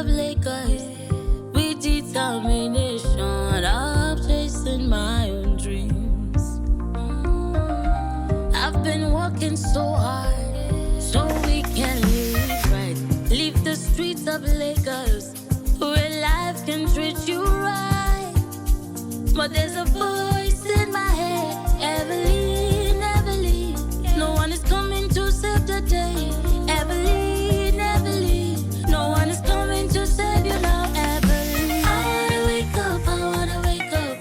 of Lagos with determination. I'm chasing my own dreams. I've been working so hard so we can live right. Leave the streets of Lagos where life can treat you right. But there's a voice in my head, Evelyn, Evelyn. No one is coming to save the day, Evelyn, Evelyn. No one is coming to save you now, Evelyn. I wanna wake up, I wanna wake up.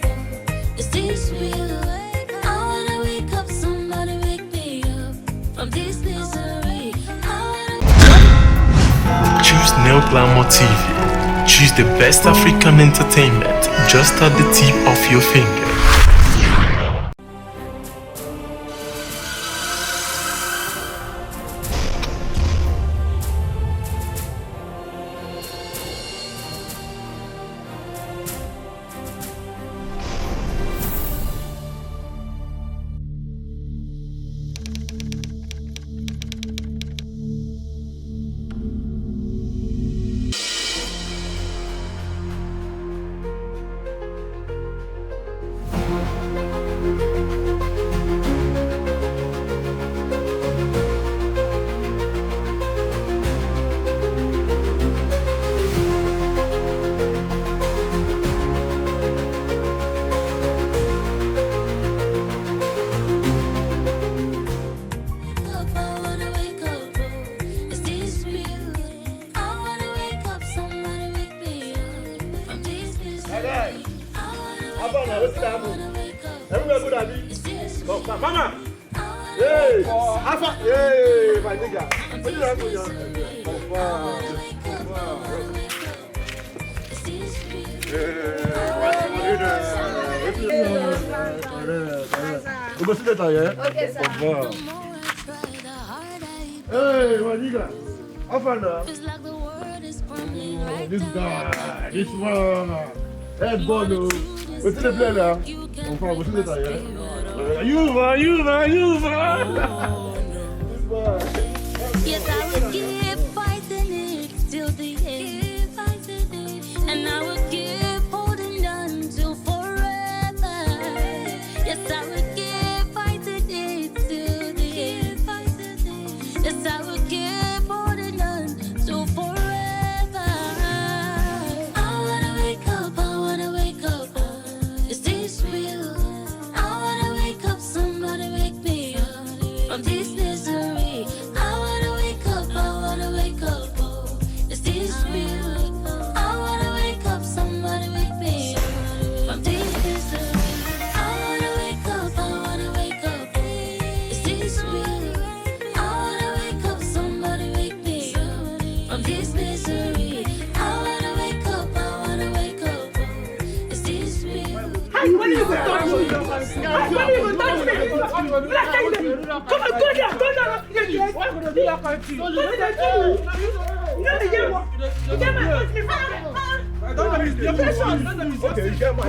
Is this real? I wanna wake up, somebody wake me up from this misery. Choose Neo Glamour TV. Choose the best African entertainment just at the tip of your finger. Mama! Hey! Alpha! Hey! My nigga! What you have for your... Okay, sir. Hey, my nigga! Alpha now! This guy! This one! Head Bono! What's in the play now? What's in the tire? You man! Yes, I will keep fighting it till the end, and I will keep holding on till forever. Yes, I will keep fighting it till the end. Yes, I will keep holding on till forever. I wanna wake up, I wanna wake up. Is this real? I wanna wake up, somebody wake me up from this misery. I wanna wake up, I wanna wake up. Is this real? I wanna wake up, somebody wake me up from this misery. I wanna wake up, I wanna wake up. Is this real? I wanna wake up, somebody wake me up from this misery. I wanna wake up, I wanna wake up. Is this real? Hey, what are you touch me? What are you touch me? Come on, go down! Why would I do that kind of thing? What did I do? You get my touch me. Don't let me see. Okay, you get my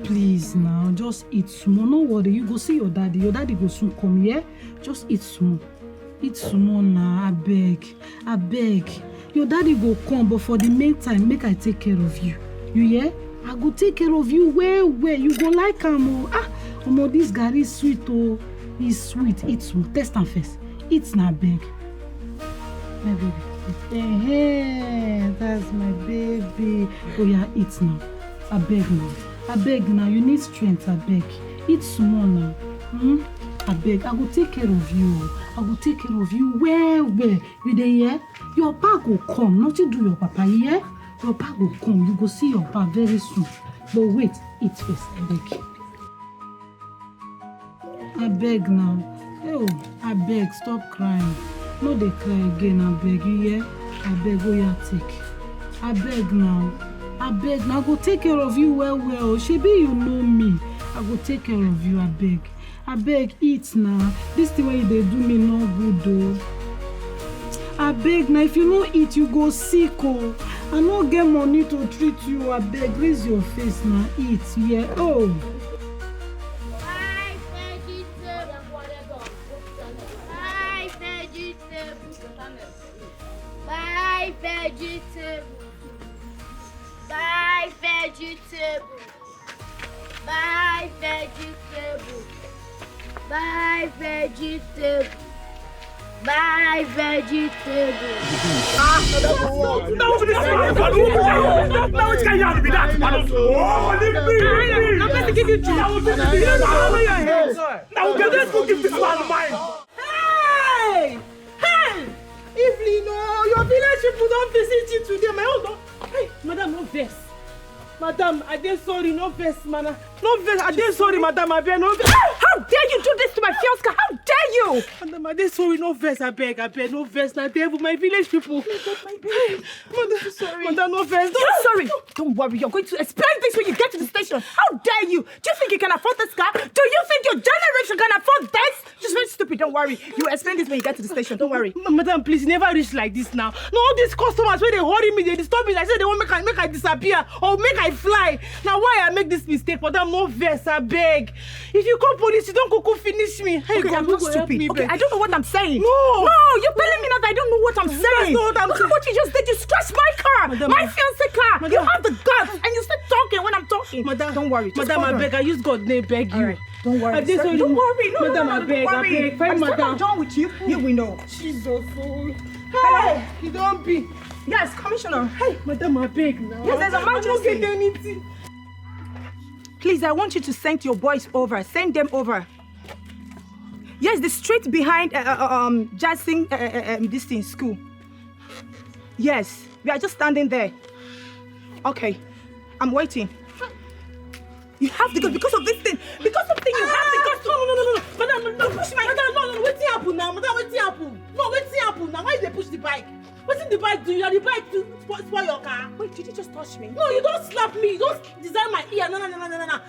Please now, just eat small. No worry, you go see your daddy. Your daddy go soon come here. Just eat small. Eat small now, I beg. Your daddy go come, but for the meantime, make I take care of you. You hear? I go take care of you well. You go like him. This garri is sweet. Oh, he's sweet. Eat small. Taste am first. Eat now, beg. My baby. Hey, that's my baby. Oh yeah, eat now. I beg now. You need strength. I beg. Eat small now. I beg, I will take care of you. I will take care of you well. You dey hear? Your papa will come. Nothing do your papa, yeah? Your papa will come. You go see your papa very soon. But wait, eat first, I beg. I beg now. Oh, I beg, stop crying. No, they cry again, I beg you, yeah? I beg, oh yeah, take. I beg now. I beg now. I go take care of you well. Shebi, you know me. I go take care of you, I beg. I beg, eat now. This thing when they do me no good though. I beg now, if you no eat, you go sick oh. I no get money to treat you. I beg, raise your face now, eat, yeah. Oh. Buy vegetable. Buy vegetable. Buy vegetable. Buy vegetable. Buy vegetable. No, it's going to be that. Oh, leave me. I'm going to give you two. Now, let's go give this man mine. Hey! Evelyn, no, your village people don't visit you today. My own don't. Hey, madam, no vex. Madam, I did sorry, no vex, man. No vex, I did sorry, madam, I beg, no vex. How dare you do this to my fiancé? How dare you? Madam, I did sorry, no vex, I beg, no vex. Now, devil, my village people. Madam, sorry. Madam, no vex. You're sorry. Don't worry, you're going to explain this when you get to the station. How dare you? Do you think you can afford this car? Do you think your generation can afford this? Just very stupid, don't worry. You explain this when you get to the station, don't worry. Madam, please, never reach like this now. No, all these customers, when they hurry me, they disturb me. I say they want make I disappear or make I fly. Now, why I make this mistake? Madam, no vex, I beg. If you call police, you don't go finish me. Hey, okay, God, I'm not stupid. Me, okay, I don't know what I'm saying. No, you're telling me that I don't know what I'm saying. That's not what I'm saying. Look at what you just did. You scratched my car, Madam, my fiancé car. Madam, you have the guts, and you start talking when I'm talking. Madam, don't worry. Madam, I beg. I use God's name, beg you. Right. Don't worry. Don't worry. No, Madam, no, I beg. don't worry. I beg. Fine, madam. I'm done with you. You will know. Jesus, oh. Hey, you don't be. Yes, Commissioner. Hey, madam, I beg now. Yes, there's a emergency. I don't get anything. Please, I want you to send your boys over. Send them over. Yes, the street behind Jasmine, this thing, school. Yes, we are just standing there. Okay, I'm waiting. You have to go because of this thing. Because of this thing, you have to go. No. Madam, no, push my. Madam, no. What's happen now? Madam, what's happen? No, what's happen now? Why did they push the bike? What's in the bike do? You are the bike to spoil your car. Wait, did you just touch me? No, you don't slap me. You don't design my ear. No.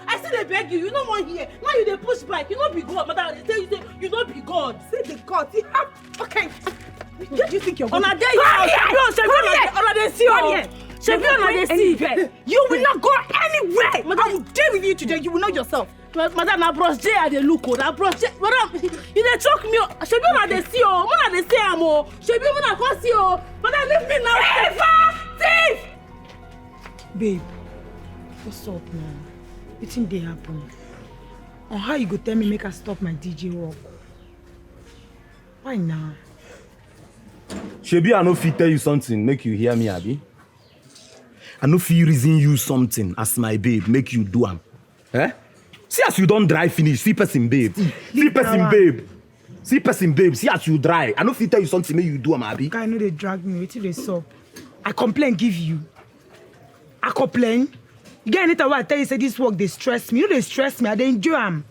I still they beg you. You no one here. Now you they push bike. You not be God. Madam, they say you not be God. Say the God. You have. Okay. Where do you think you're going? On a day you You will not go anywhere. Madam, I will deal with you today. You will know yourself. Madam, na bros J I dey look o. Na bros J. Madam, you dey choke me o. Shebi una dey see o. Una dey see am o. Shebi una come see o. Madam, leave me now. Thief! Babe, what's up now? Wetin dey happen? On how you go tell me make I stop my DJ work? Why now? Shebi, I no fit tell you something, make you hear me, abi. I no fit reason you something as my babe, make you do am. Eh? See as you don't drive finish, see person babe. See person babe. See person babe, see as you dry. I no fit tell you something, make you do am, abi. I know they drag me, wetin dey sup? I complain give you. I complain. You get anytime I tell you say this work they stress me. You know they stress me, I dey enjoy am.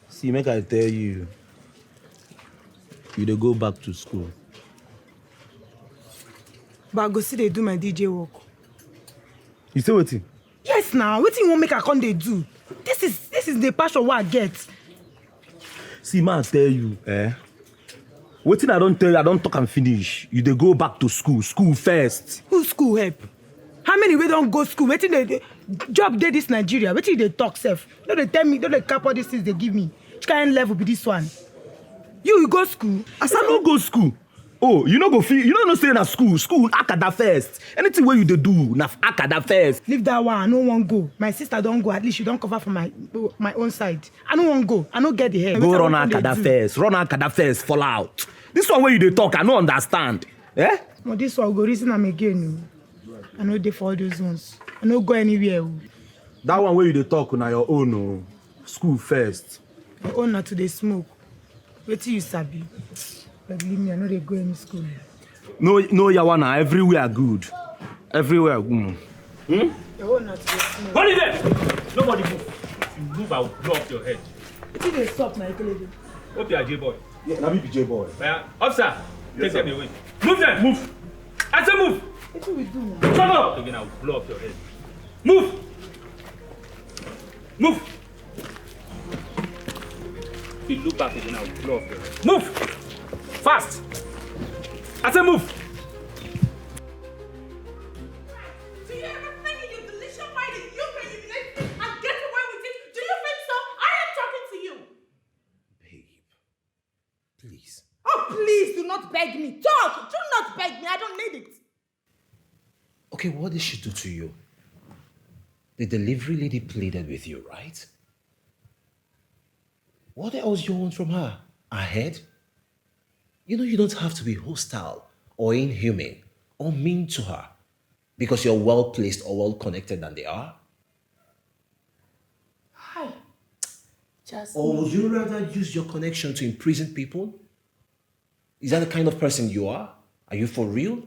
See, make I tell you. You dey go back to school. But I go see they do my DJ work. You say wetin? Yes now, wetin you wan make I come dey do? This is the passion what I get. See, man, tell you, wetin I don't tell you, I don't talk and finish. You dey go back to school. School first. Who school help? How many we don't go school? Wetin they job dey this Nigeria? Wetin they talk sef? No they tell me, no they cap all these things they give me. Which kind of level be this one? You go school? As I no go school. Oh, you no go feel, you no stay na school. School, akada first. Anything where you dey do, na akada first. Leave that one, I no wan go. My sister don't go, at least you don't cover for my own side. I no wan go, I no get the hair. Go run akada first, run akada first, fall out. This one where you dey talk, I no understand. Eh? Well, this one go reason am again. I no dey for all those ones. I no go anywhere. That one where you dey talk na your own. School first. Your own not to the smoke. Wait till you sabi. But leave me, I know they go in school. No, Yawana, everywhere good. Everywhere good. Your own not to the smoke. Hold it there! Nobody move. If you move, I will blow up your head. What did they stop, my colleague? Hope you are J-boy. Yeah, let me be J-boy. Officer, take them away. Move them! Move! I said move! What do we do now? Shut up! Again, I will blow up your head. Move! Move! If you look back again, I will blow up your head. Move! Fast! I said move! Do you ever think in your delicious mind that you can humiliate me and get away with it? Do you think so? I am talking to you. Babe, please. Oh, please do not beg me. Talk! Do not beg me. I don't need it. Okay, what did she do to you? The delivery lady pleaded with you, right? What else do you want from her? Her head? You know you don't have to be hostile or inhuman or mean to her because you're well-placed or well-connected than they are. Hi. Jasmine. Or would you rather use your connection to imprison people? Is that the kind of person you are? Are you for real?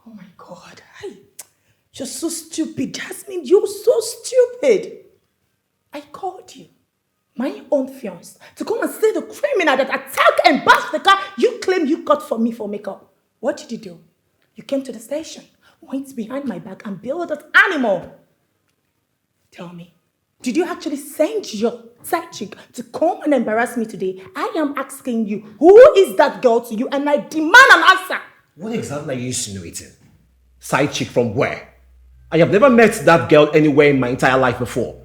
Oh my God. Hi. You're so stupid, Jasmine. You're so stupid. I called you, my own fiancé, to come and see the criminal that attacked and bashed the car you claim you got for me for makeup. What did you do? You came to the station, went behind my back and billed that animal. Tell me, did you actually send your side chick to come and embarrass me today? I am asking you, who is that girl to you? And I demand an answer. What exactly are you insinuating? Side chick from where? I have never met that girl anywhere in my entire life before.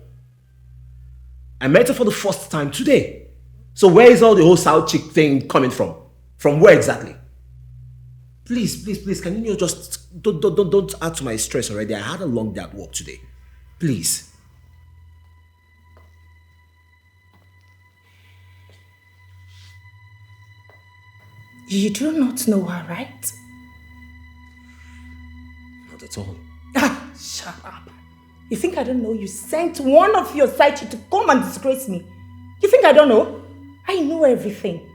I met her for the first time today. So where is all the whole side chick thing coming from? From where exactly? Please, can you just don't add to my stress already? I had a long day at work today. Please. You do not know her, right? Not at all. Ah, shut up. You think I don't know you sent one of your side chicks to come and disgrace me? You think I don't know? I know everything.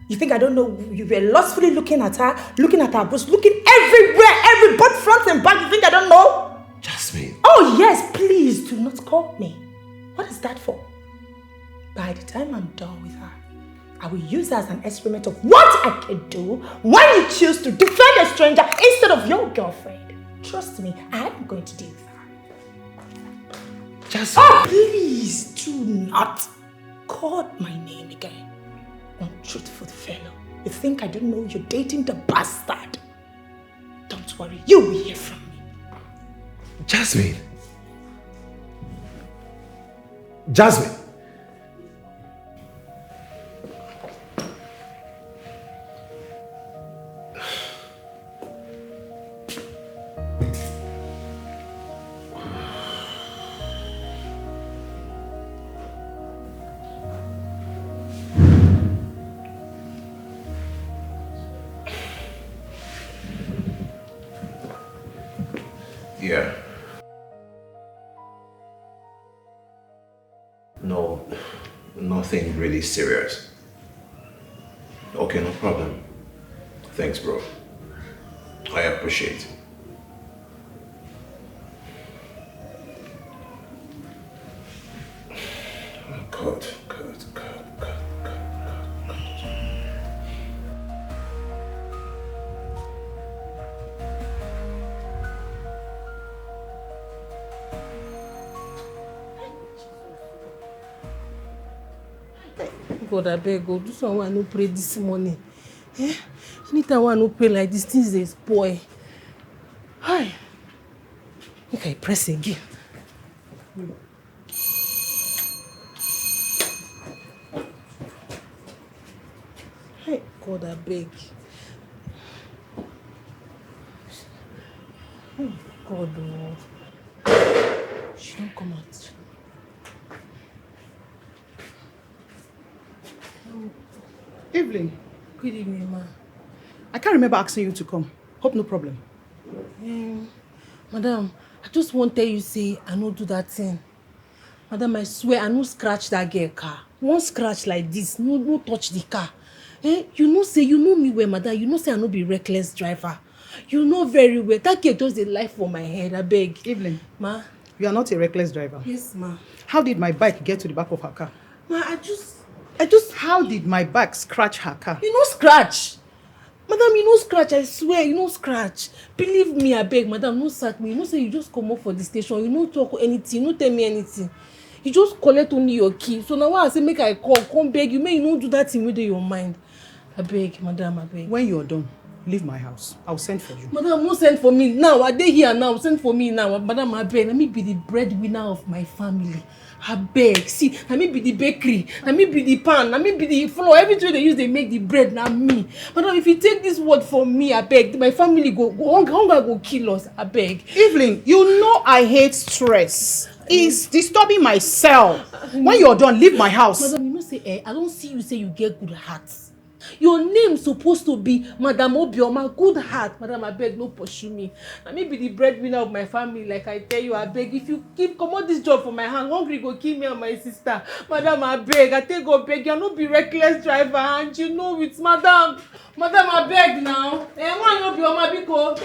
You think I don't know you were lustfully looking at her boobs, looking everywhere, every both front and back. You think I don't know? Jasmine. Oh yes, please do not call me. What is that for? By the time I'm done with her, I will use her as an experiment of what I can do when you choose to defend a stranger instead of your girlfriend. Trust me, I'm going to deal with her. Jasmine. Oh, please do not call my name again. Untruthful fellow. You think I don't know you're dating the bastard? Don't worry, you will hear from me. Jasmine. Jasmine. Yeah. No, nothing really serious. Okay, no problem. Thanks, bro. I appreciate it. God. God, I beg God, do someone no pray this morning. Anytime one no pray like this, things they spoil. Hi. Okay, press again. Hey, God, I beg. Oh, God, oh. She don't come out. Evelyn. Good evening, ma. I can't remember asking you to come. Hope no problem. Madam, I just want to tell you, say, I don't do that thing. Madam, I swear I no scratch that girl car. One scratch like this, no touch the car. You know me well, madam. You know say I no be reckless driver. You know very well. That girl just dey lie for my head, I beg. Evelyn. Ma. You are not a reckless driver. Yes, ma. How did my bike get to the back of her car? Ma, I just How did my bike scratch her car? You no scratch. Madam, you no scratch, I swear, you no scratch. Believe me, I beg, madam, no sack me. You know say you just come up for the station, you no talk anything, you no tell me anything. You just collect only your key. So now why I say make I come beg you, make you no do that thing with your mind. I beg, madam, I beg. When you're done, leave my house. I'll send for you. Madam, no send for me now. I dey here now. Send for me now. Madam, I beg. Let me be the breadwinner of my family. I beg. See, let me be the bakery. Let me be the pan. Let me be the flour. Everything they use, they make the bread. Now me. Madam, if you take this word from me, I beg. My family go hunger go kill us. I beg. Evelyn, you know I hate stress. It's disturbing myself. When you're done, leave my house. Madam, you know say, I don't see you say you get good heart. Your name supposed to be Madam Obioma, good heart. Madam, I beg, no pursue me. Let me be the breadwinner of my family, like I tell you, I beg. If you come on this job from my hand, hungry go kill me and my sister. Madam, I beg, I take go beg. You're not be reckless driver, and you know it, madam. Madam, I beg now. One Obioma, biko.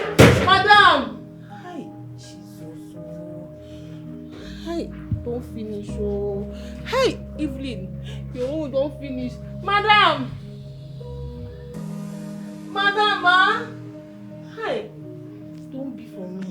Madam. Hi, Jesus. Hi, don't finish, oh. Hi, Evelyn. Your own don't finish. Madam. Madam, hi. Don't be for me.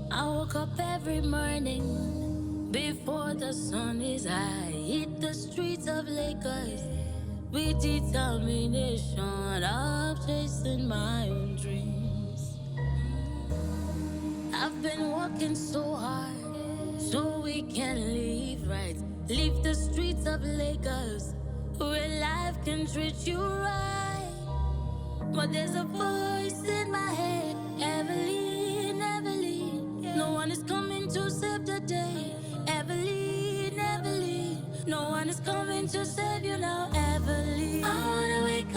I woke up every morning before the sun is high. Hit the streets of Lagos with determination of chasing my own dreams. I've been working so hard so we can live right. Leave the streets of Lagos where life can treat you right. But there's a voice in my head, Evelyn, Evelyn. No one is coming to save the day, Evelyn, Evelyn. No one is coming to save you now, Evelyn. I wanna wake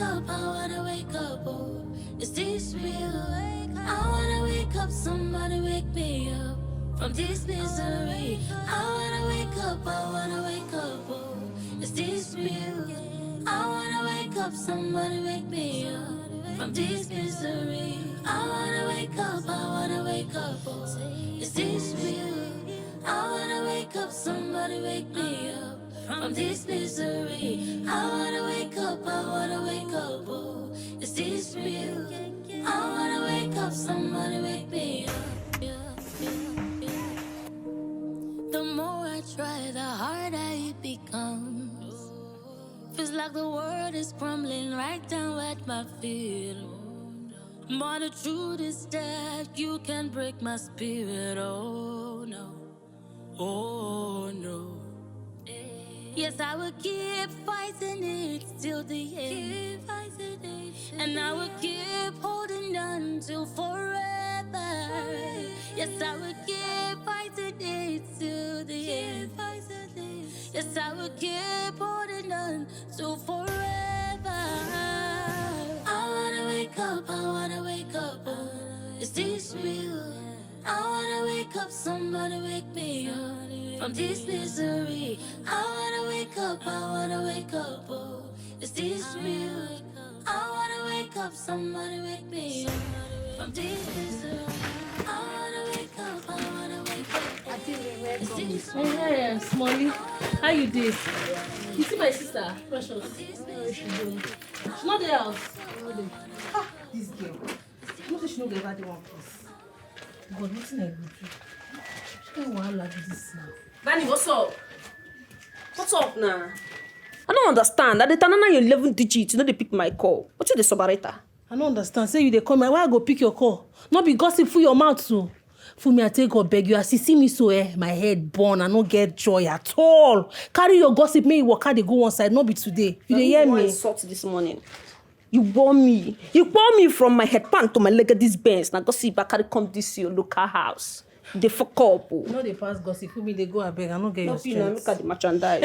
up, oh. Is this real? I wanna wake up, somebody wake me up from this misery. I wanna wake up, oh. Is this real? I wanna wake up, somebody wake me up from this misery. I wanna wake up, oh. Is this real? I wanna wake up, somebody wake me up from this misery. I wanna wake up, oh. Is this real? I wanna wake up, somebody wake me up. The more I try, the harder it becomes. Feels like the world is crumbling right down at my feet. But the truth is that you can break my spirit. Oh no, oh no. Yes, I will keep fighting it till the end. And I will keep holding on till forever. Yes, I will keep fighting it till the end. Yes, I will keep holding on till forever. I wanna wake up, oh. Is this real? I wanna wake up, somebody wake me up from this misery. I wanna wake up, oh. Is this real? I wanna wake up, somebody wake me up from this misery. I wanna wake up, Is this real? Hey, Smolly. How you doing? You see my sister, Precious? Where is she doing? She's not there house. This girl. You know she no get ever one place. God, nothing I go do. She can't want to do this now. Danny, what's up? What's up now? I don't understand. At the time now you 11 digits, you know they pick my call. What's the subarita? I don't understand. Say you they come here, why I go pick your call? Not be gossip for your mouth so. For me, I take God beg you. As you see me so, my head burn. I don't get joy at all. Carry your gossip, may you walk out, they go one side. Not be today. You dey hear me? Insult this morning. You bore me. You bore me from my headband to my leg of this bench. Now gossip, I carry come this your local house. They fuck up. No, they pass gossip. For me, they go, I beg. I don't get your strength. Look at the merchandise.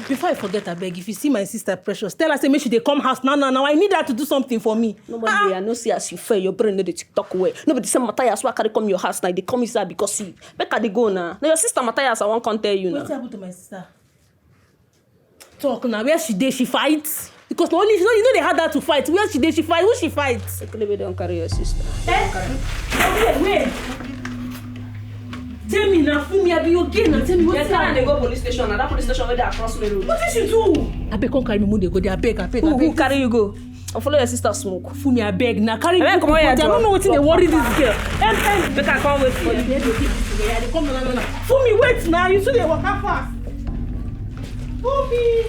Before I forget, I beg, if you see my sister Precious, tell her, say, make sure they come house now. I need her to do something for me. Nobody, I know see as you fair, your brain know the TikTok way. Nobody say Matthias, why carry come your house now? They come inside because see, make her they go now. Now your sister Matthias, I won't come tell you now. What's happened to my sister? Talk now. Where she did, she fights. Because only you know they had her to fight. Where she did, she fight. Who she fights? Maybe don't carry your sister. Wait. Tell me now, fool me, I be okay now. Tell me what's happening. They go police station. Now that police station where they across the road. What did she do? I beg, come carry me. They go there. I beg. Who carry you go? I'll follow your sister smoke. Fool me, I beg. Now carry me. I don't know what they worry this girl. Make her come wait for you. They come no. Fool me, wait now. You should walk out fast. Fool me.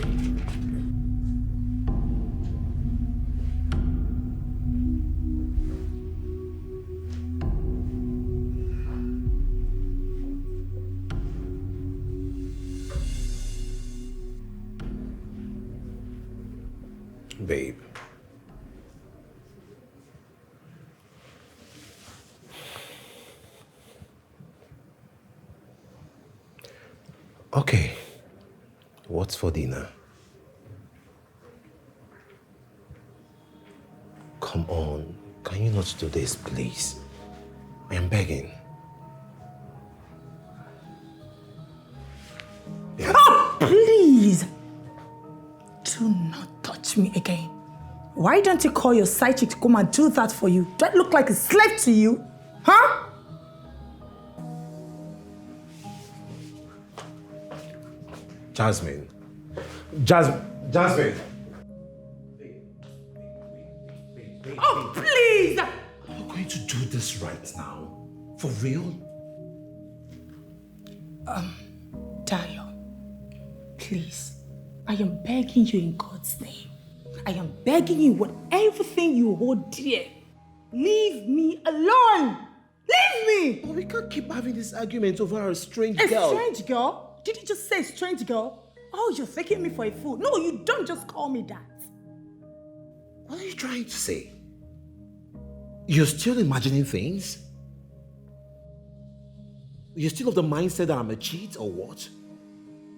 Babe. Okay. What's for dinner? Come on. Can you not do this, please? I am begging. Yeah. Oh, please! Do not touch me again. Why don't you call your side chick to come and do that for you? Do I look like a slave to you? Huh? Jasmine. Jasmine. Oh, please! Are you going to do this right now? For real? Dayo, please. I am begging you in God's name. I am begging you with everything you hold dear. Leave me alone! Leave me! But we can't keep having this argument over a strange girl. girl. A strange girl? Did you just say strange girl? Oh, you're taking me for a fool. No, you don't just call me that. What are you trying to say? You're still imagining things? You're still of the mindset that I'm a cheat or what?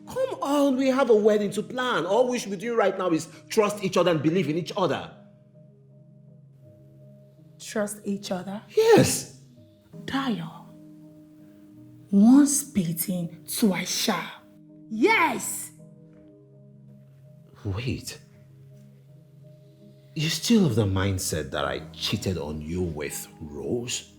Come on, we have a wedding to plan. All we should be doing right now is trust each other and believe in each other. Trust each other? Yes. Dayo. Once bitten, twice shy. Yes! Wait. You're still of the mindset that I cheated on you with Rose?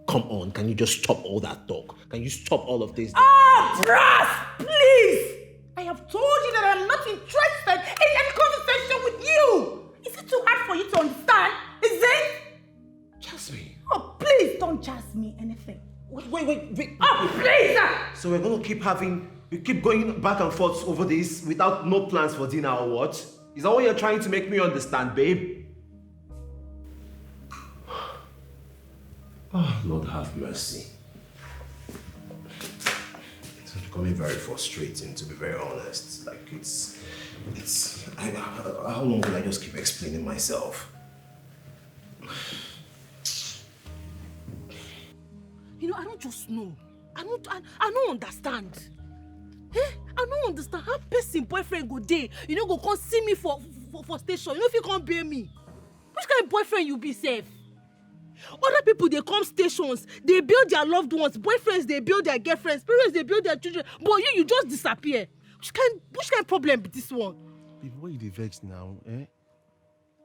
Come on, can you just stop all that talk? Can you stop all of this? Oh, Brass! Please! I have told you that I'm not interested in any conversation with you! Is it too hard for you to understand? Is it? Jasmine. Oh, please don't jazz me anything. Wait. Oh, please! So we're going to keep going back and forth over this without no plans for dinner or what? Is that what you're trying to make me understand, babe? Oh, Lord have mercy. It's becoming very frustrating, to be very honest. Like, how long will I just keep explaining myself? You know, I don't just know. I don't understand. I don't understand how person boyfriend go there. You know, go come see me for station. You know if you can't bear me. Which kind of boyfriend you be safe? Other people, they come stations, they build their loved ones, boyfriends, they build their girlfriends, parents, they build their children, but you just disappear. Which kind of problem be this one? Baby, why you dey vex now, eh?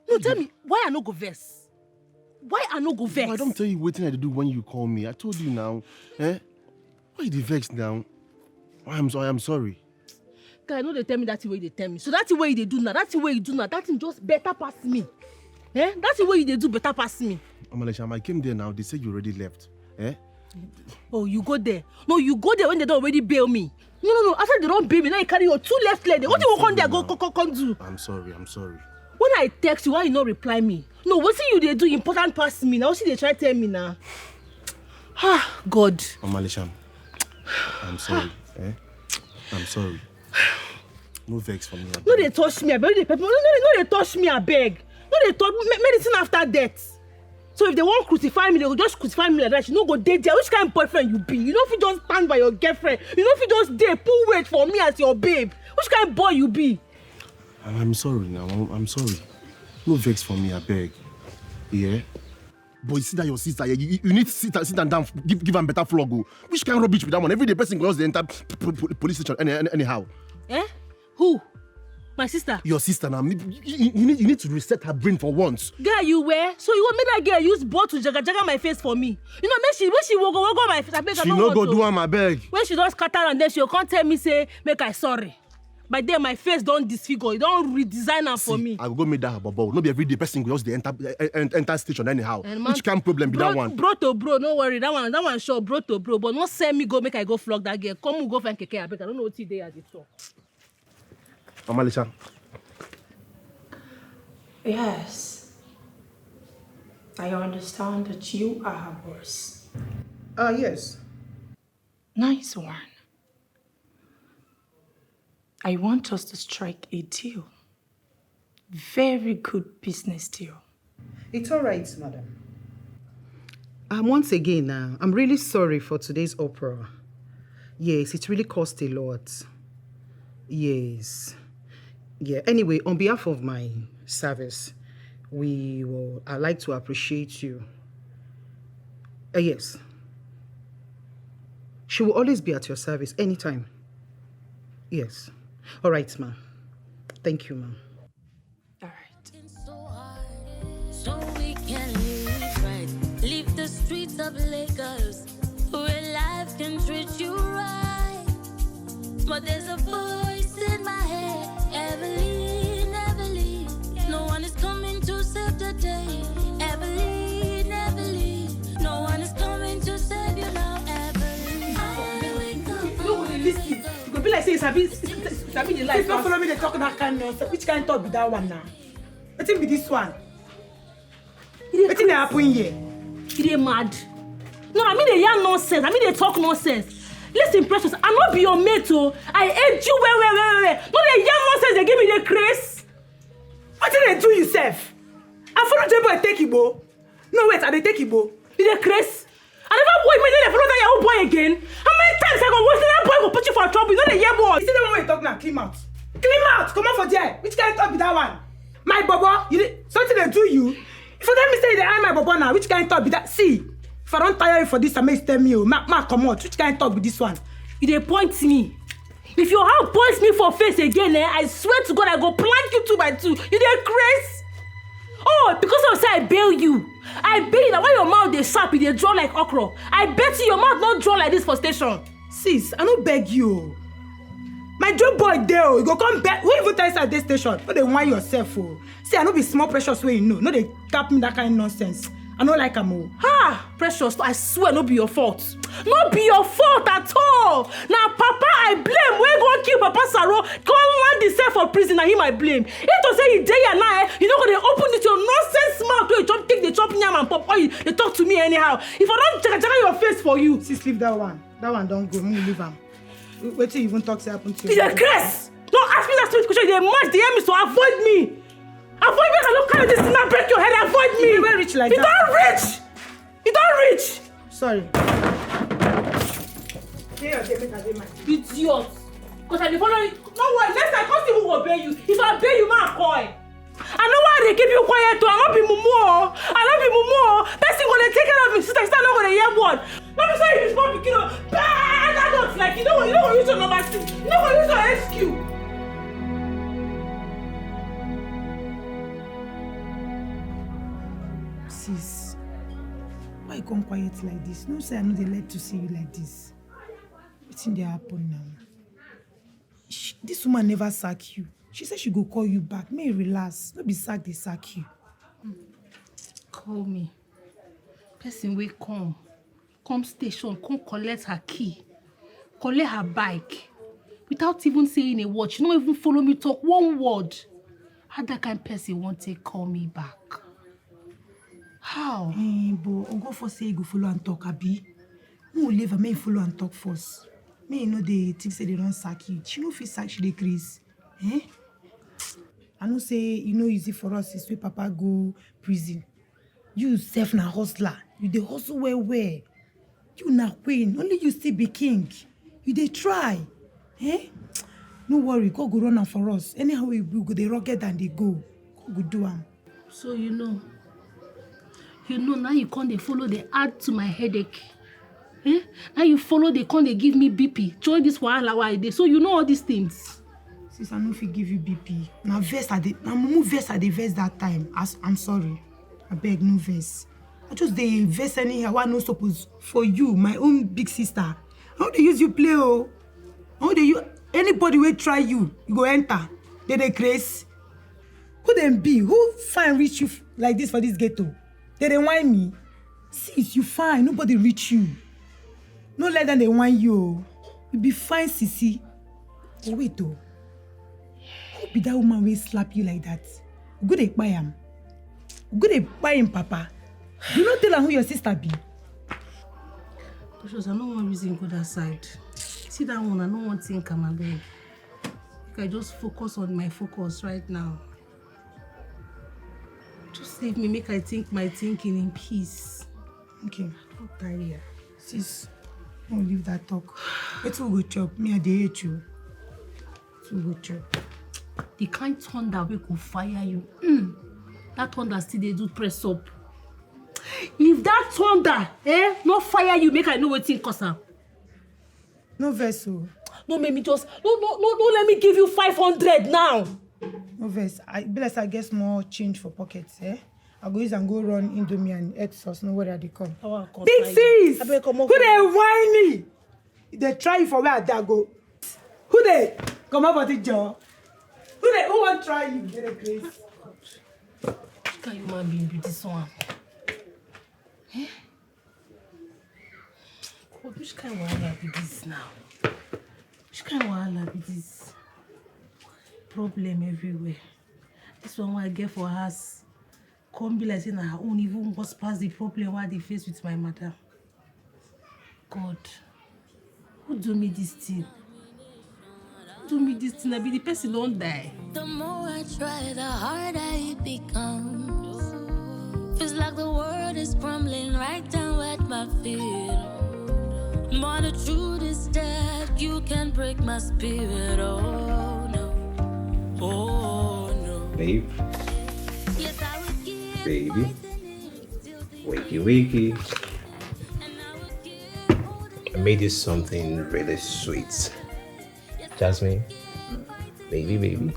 No, tell me, why I no go vex? Why I no go vex? No, I don't tell you what I do when you call me. I told you now, eh? Why you dey vex now? I'm sorry. Guy, no, they tell me that's the way they tell me. So that's the way they do now. That's the way you do now. That thing just better pass me. Eh? That's the way they do better pass me. Amalesham, I came there now. They said you already left. Eh? Oh, you go there. No, you go there when they don't already bail me. No. After they don't bail me, now you carry your two left leg. What do you want there go do? I'm sorry. When I text you, why you not reply me? No, what see you they do important pass me. Now see they try to tell me now. Ah, God. Mama Lisham, I'm sorry. I'm sorry. No vex for me. No, they touch me. I beg. No, they touch me. I beg. No, they touch medicine after death. So if they won't crucify me, they will just crucify me like that. You know, go date there. Which kind of boyfriend you be? You know, if you just stand by your girlfriend, you know, if you just date, pull weight for me as your babe. Which kind of boy you be? I'm sorry now. I'm sorry. No vex for me, I beg. Yeah? Boy, you see that your sister, you need to sit and down, give her better flog. Which kind of rubbish with that one? Every day person goes to enter police station anyhow. Eh? Who? My sister? Your sister now. You need to reset her brain for once. Girl, you where? So you want me that girl use ball to jaga my face for me? You know, when she will go my face, I beg. She no go do am, I beg. When she don't scatter and then she'll come tell me, say, make I sorry. By then my face don't disfigure, you don't redesign her for me. I will go make that her bubble. No be every day person goes the enter station anyhow. Which kind of problem be that one? Bro to bro, no worry. That one sure, bro to bro. But not send me go make I go flog that girl. Come go find keke, I beg. I don't know what they are the talk. Mama Lisha. Yes. I understand that you are her boss. Yes. Nice one. I want us to strike a deal. Very good business deal. It's all right, madam. Once again, I'm really sorry for today's opera. Yes, it really cost a lot. Yes. Yeah. Anyway, on behalf of my service, I'd like to appreciate you. Yes. She will always be at your service anytime. Yes. All right, ma'am. Thank you, ma'am. All right. So we can live right. Leave the streets of Lagos, where life can treat you right. But there's a voice in my head, Evelyn, Evelyn. No one is coming to save the day, Evelyn, Evelyn. No one is coming to save you now, Evelyn. No, listen. You go be like say Sabi the life. Don't follow me. They talk that kind of nonsense. Which kind of talk be that one now? What thing be this one? What thing happen here? You mad? No, I mean they yarn nonsense. I mean they talk nonsense. Listen, Precious, I'm not be your mate, oh. I hate you, where. No, they yarn nonsense. They give me the grace. What did they do yourself? I follow Jebo and take Igbo. No, wait, I they take Igbo. You the grace? I never boy me, then I follow that your boy again. How many times I go watch that boy go put you for trouble? You know the year boy. You see the one we talk now, clean out. Clean out, come on for there. Which kind of talk be that one? My bobo, something they do you. If you let me say they eye my bobo now, which kind of talk be that? See, if I don't tire you for this, I may tell me, ma come out. Which kind of talk be this one? You they point me. If your heart points me for face again, I swear to God, I go plant you 2 by 2. You dey craze? Oh, because of say I bail you. I bail you. Now why your mouth they sharp, they draw like okra. I bet you your mouth not draw like this for station. Sis, I don't beg you. My job boy there, you go come back. Who even tell you at this station? No, they want yourself. Oh. See, I know be small Precious way you know. No, they cap me that kind of nonsense. I don't like them. Ha! Precious, I swear no be your fault. No be your fault at all. Now, Papa, I blame. Where go kill Papa Saro? Come land himself for prison, and him I blame. If to say he day and night, you know when they open this your nonsense mouth, you chop, take the chop yam and pop oil. They talk to me anyhow. If I don't jaga your face for you, sis, leave that one. That one don't go. Me leave him. Wait till you even talk to happen to you. You're Chris. Don't ask me that stupid question. They must DM me, so avoid me. Avoid me. I don't carry this thing and break your head. Avoid me. You don't rich like that. You don't rich. Sorry. Idiot. Because I follow you. No worry. Next time I can't even obey you. If I obey you, man, coy. I know why they keep you quiet too. I not be mumu. Person gonna take care of me. Sister, not gonna hear word. Let me say you small pikin. Bad adults like you don't use your number 6. You don't use your SQ. Sis, why you come quiet like this? No say I know they like to see you like this. What's in there happen now? This woman never sack you. She said she go call you back. May you relax. Don't be sack, they sack you. Call me. Person will come station, come collect her key, collect her bike, without even saying a word. She don't even follow me talk one word. How that kind of person won't take call me back? How? But go for say you go follow and talk, abi. Who will leave her? May follow and talk first. May you know they think say they don't sack you. She no fit sack, she dey craze. Eh? I know say you know easy for us is when Papa go prison. You self na hustler. You dey hustle well. You na queen. Only you still be king. You dey try. Eh? No worry, God go run am for us. Anyhow we go dey rugged and they go. God go do am. So you know now you can't they follow they add to my headache. Eh? Now you follow they can't they give me BP. Join this wahala why they. So you know all these things. Sis, I no fit give you BP. Na verse I dey, na mumu verse I dey verse that time. I'm sorry. I beg no verse. I just dey verse anyhow. I no suppose for you, my own big sister. How they use you play oh? How they use anybody will try you go enter. They craze. Who them be? Who fine reach you like this for this ghetto? They whine me. Sis, you fine. Nobody reach you. No let them they whine you. You be fine, sissy. Oh, wait though. Who be that woman will slap you like that? Good at buy him. Good at buy him, Papa. You not tell her who your sister be. Precious, I don't want reason go that side. See that one, I don't want to think I'm a beg. I just focus on my focus right now. Just leave me, make I think my thinking in peace. Okay. I'm tired. Sis, don't leave that talk. It will go chop. Me, I dey hate you. It will go chop. The kind thunder we could fire you. That thunder still they do press up. If that thunder, not fire you, make I know what thing cause am. No vessel. No, make me just no. Let me give you 500 now. No verse. I guess more change for pockets. I go use and go run Indomie and egg sauce. No where they come. Big sis. Who they whiny? They try for where they go. Who they come up with the jaw? Who want try you? Get a place. Can you man be this one? God, which kind of wahala be this now? Which kind of wahala be this? Problem everywhere. This one I get for us. Can't be like saying her own even was past the problem why they face with my mother. God, who do me this thing? Who do me this thing? I be the person don't die. The more I try, the harder it becomes. Feels like the world is crumbling right down at my feet. But the truth is that you can break my spirit. Oh no, oh no. Babe. Yes, I would give Baby. Wakey. I made you something really sweet. Jasmine. Baby.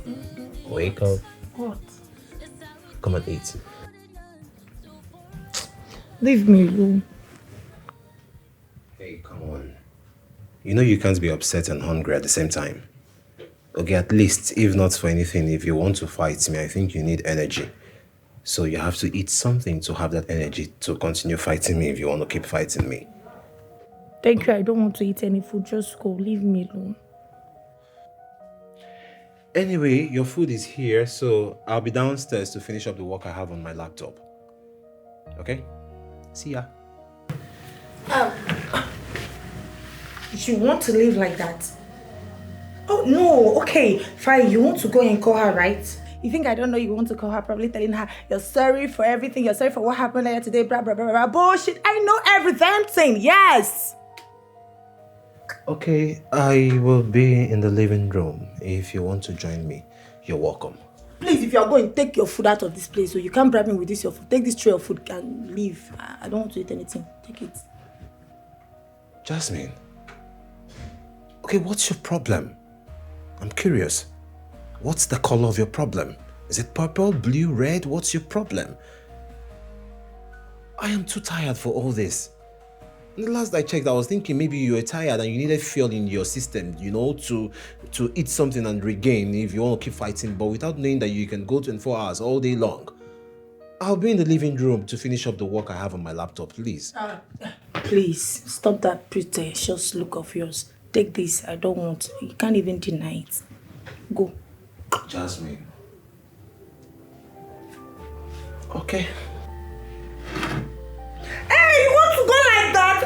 Wake up. What? Come and eat. Leave me alone. Hey, come on. You know you can't be upset and hungry at the same time. Okay, at least, if not for anything, if you want to fight me, I think you need energy. So you have to eat something to have that energy to continue fighting me if you want to keep fighting me. Thank you. I don't want to eat any food. Just go. Leave me alone. Anyway, your food is here, so I'll be downstairs to finish up the work I have on my laptop. Okay? See ya. You want to live like that? Oh, no. Okay, fine. You want to go and call her, right? You think I don't know you want to call her, probably telling her you're sorry for everything, you're sorry for what happened earlier today, blah, blah, blah, blah. Bullshit. I know everything. Yes. Okay, I will be in the living room. If you want to join me, you're welcome. Please, if you are going, take your food out of this place. So you can't bribe me with this, your food. Take this tray of food and leave. I don't want to eat anything. Take it. Jasmine. Okay, what's your problem? I'm curious. What's the color of your problem? Is it purple, blue, red? What's your problem? I am too tired for all this. The last I checked, I was thinking maybe you were tired and you needed fuel in your system, to eat something and regain if you want to keep fighting, but without knowing that you can go 24 hours all day long. I'll be in the living room to finish up the work I have on my laptop, please. Please, stop that pretentious look of yours. Take this. I don't want. You can't even deny it. Go. Jasmine. Okay. Hey, you want to go like that?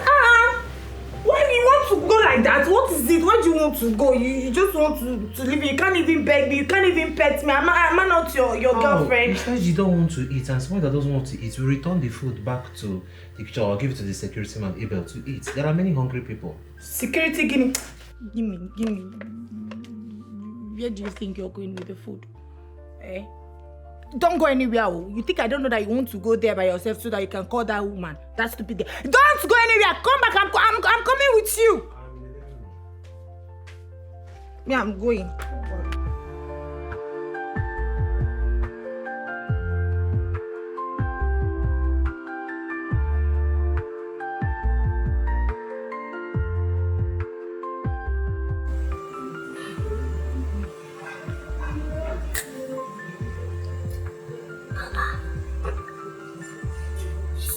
want to go. You just want to leave me. You can't even beg me. You can't even pet me. Am I not your girlfriend? Besides, you don't want to eat, and somebody that doesn't want to eat will return the food back to the kitchen or give it to the security man able to eat. There are many hungry people. Security, give me. Where do you think you're going with the food? Eh? Don't go anywhere. Oh. You think I don't know that you want to go there by yourself so that you can call that woman, that stupid girl? Don't go anywhere. Come back. I'm coming with you. Yeah, I'm going.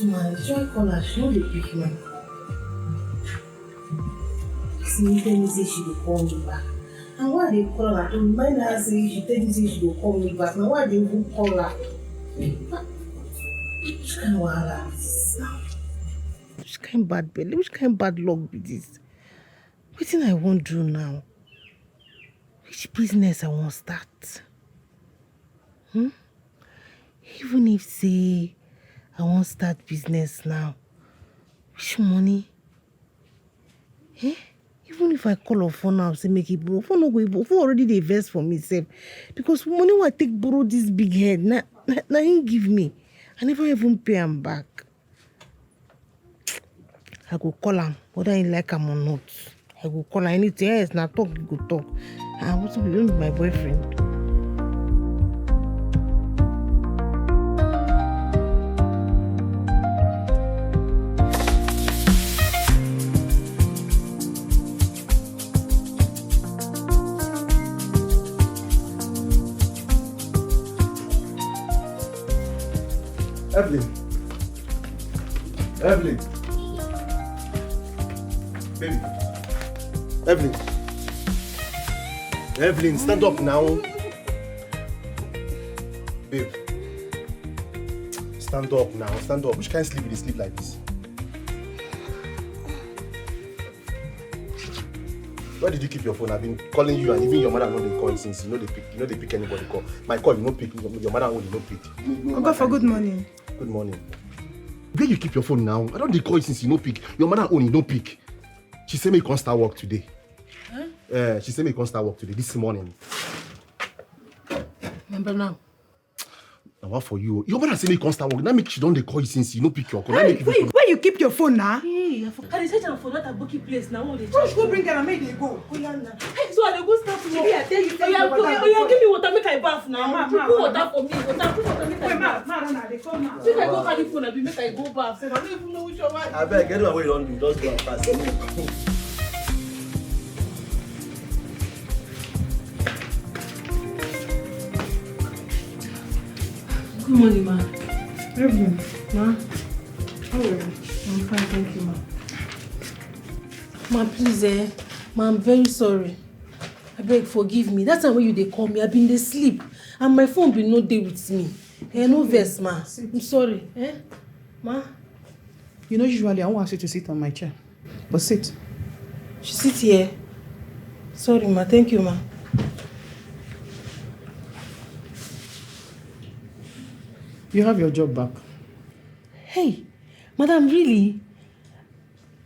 My joy caller, she no dey pick me. See, tell me say she go call me back. And why they call her? To remind her say she tell me say she go call me back. Now why they even call her? Which kind of wahala be this now? Which kind bad belly? Which kind bad luck be this? Wetin I wan do now? Which business I wan start? Even if say I wan start business now, which money? Even if I call her phone now say make it borrow, phone no go borrow. Phone already dey vex for me sef, because money wey I take borrow this big head na him give me. I never even pay am back. I go call am whether he like am or not. I go call am anything else na talk we go talk. I want to be my boyfriend. Evelyn. Baby. Evelyn, stand up now. Babe. Stand up now. Stand up. Which kind of sleep you sleep like this? Where did you keep your phone? I've been calling you and even your mother know they call since you know they pick anybody call. My call you no pick, your mother only no pick. Uncle for good morning. Good morning. Where you keep your phone now? I don't dey call you since you no pick. Your mother only no pick. She say me you can't start work today. She say me you can't start work today this morning. Remember now? Now what for you? Your mother say me you can't start work. That make she don't dey call you since you no pick your call. Hey, where you keep your phone now? Hey, I search am for that bookie place now. Push go bring her and make they go. Hey, so I dey go start to work. I tell you, give me water, make I bath now. Put water for me. Put water, make I bath. Make I go carry phone, make I go bath. I don't even know which one. I beg, get away, don't do. Just go and fast. Good morning, ma. Evelyn. Ma. How are you? I'm fine, thank you, ma. Ma, please, ma, I'm very sorry. I beg, forgive me. That time when you call me, I been asleep. And my phone been no day with me. No vex, ma. I'm sorry. Ma? You know, usually I won't ask you to sit on my chair. But sit. She sit here. Sorry, ma. Thank you, ma. You have your job back. Hey, madam, really?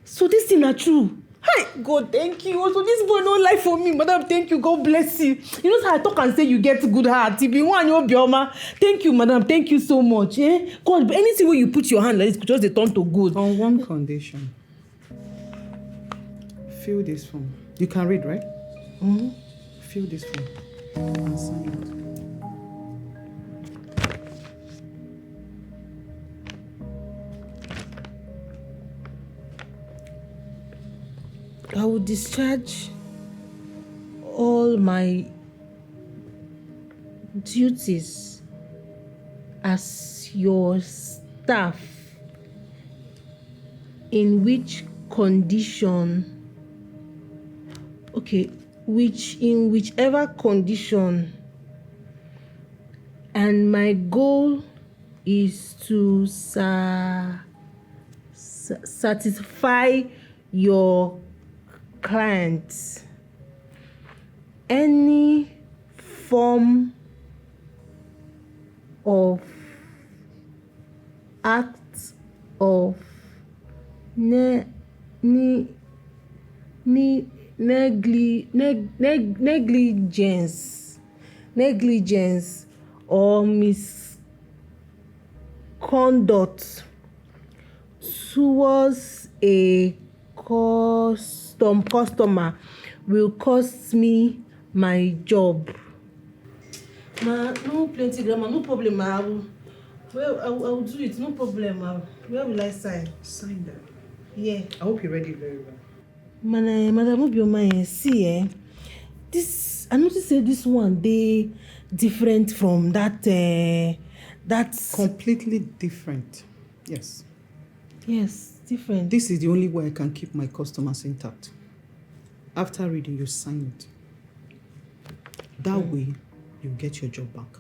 So this thing are true? Hey, God, thank you. So this boy no lie for me. Madam, thank you. God bless you. You know how I talk and say you get good heart. If you want your bioma. Thank you, madam. Thank you so much. God, anything where you put your hand like this, just they turn to good. On one condition. Fill this form. You can read, right? Mm-hmm. Fill this form. And sign it. I will discharge all my duties as your staff in which condition, in whichever condition, and my goal is to satisfy your clients any form of act of negligence or misconduct towards a customer will cost me my job. Ma, no plenty grammar, no problem. I will do it, no problem. Where will I sign? Sign that. Yeah. I hope you read it very well. Madam Obioma, see, this, I noticed this one, they different from that, that's... Completely different. Yes. Yes, different. This is the only way I can keep my customers intact. After reading, you sign it. That way, you get your job back.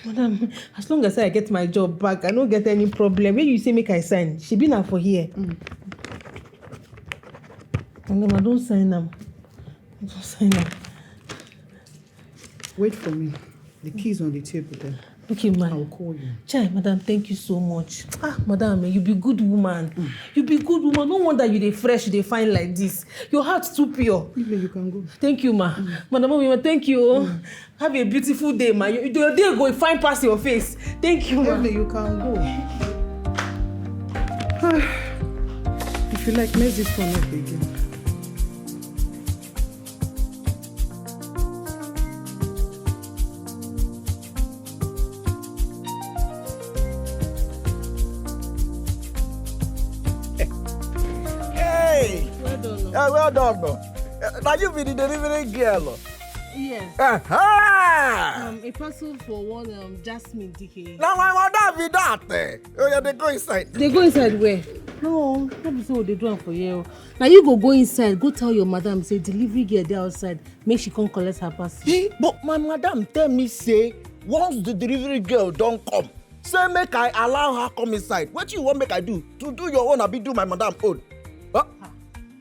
Madam, as long as I get my job back, I don't get any problem. When you say make I sign, she be now for here. Madam, I don't sign them. I don't sign them. Wait for me. The key's on the table there. Okay, ma. I'll call you. Chai, madam, thank you so much. Madam, you be good woman. You be good woman. No wonder you dey fresh, you dey fine like this. Your heart's too pure. You can go. Thank you, ma. Madam, thank you. Have a beautiful day, ma. Your day go fine past your face. Thank you, ma. You can go. If you like, mess this one up again. Well done, no. Now you be the delivery girl. Yes. A parcel for one Jasmine DK. Now my mother be that. Oh yeah, they go inside. They go inside where? No, not be so they do it for you. Now you go inside, go tell your madam, say delivery girl there outside, make she come collect her parcel. But my madam tell me say, once the delivery girl don't come, say make I allow her come inside. What you want make I do? To do your own, I be do my madam own.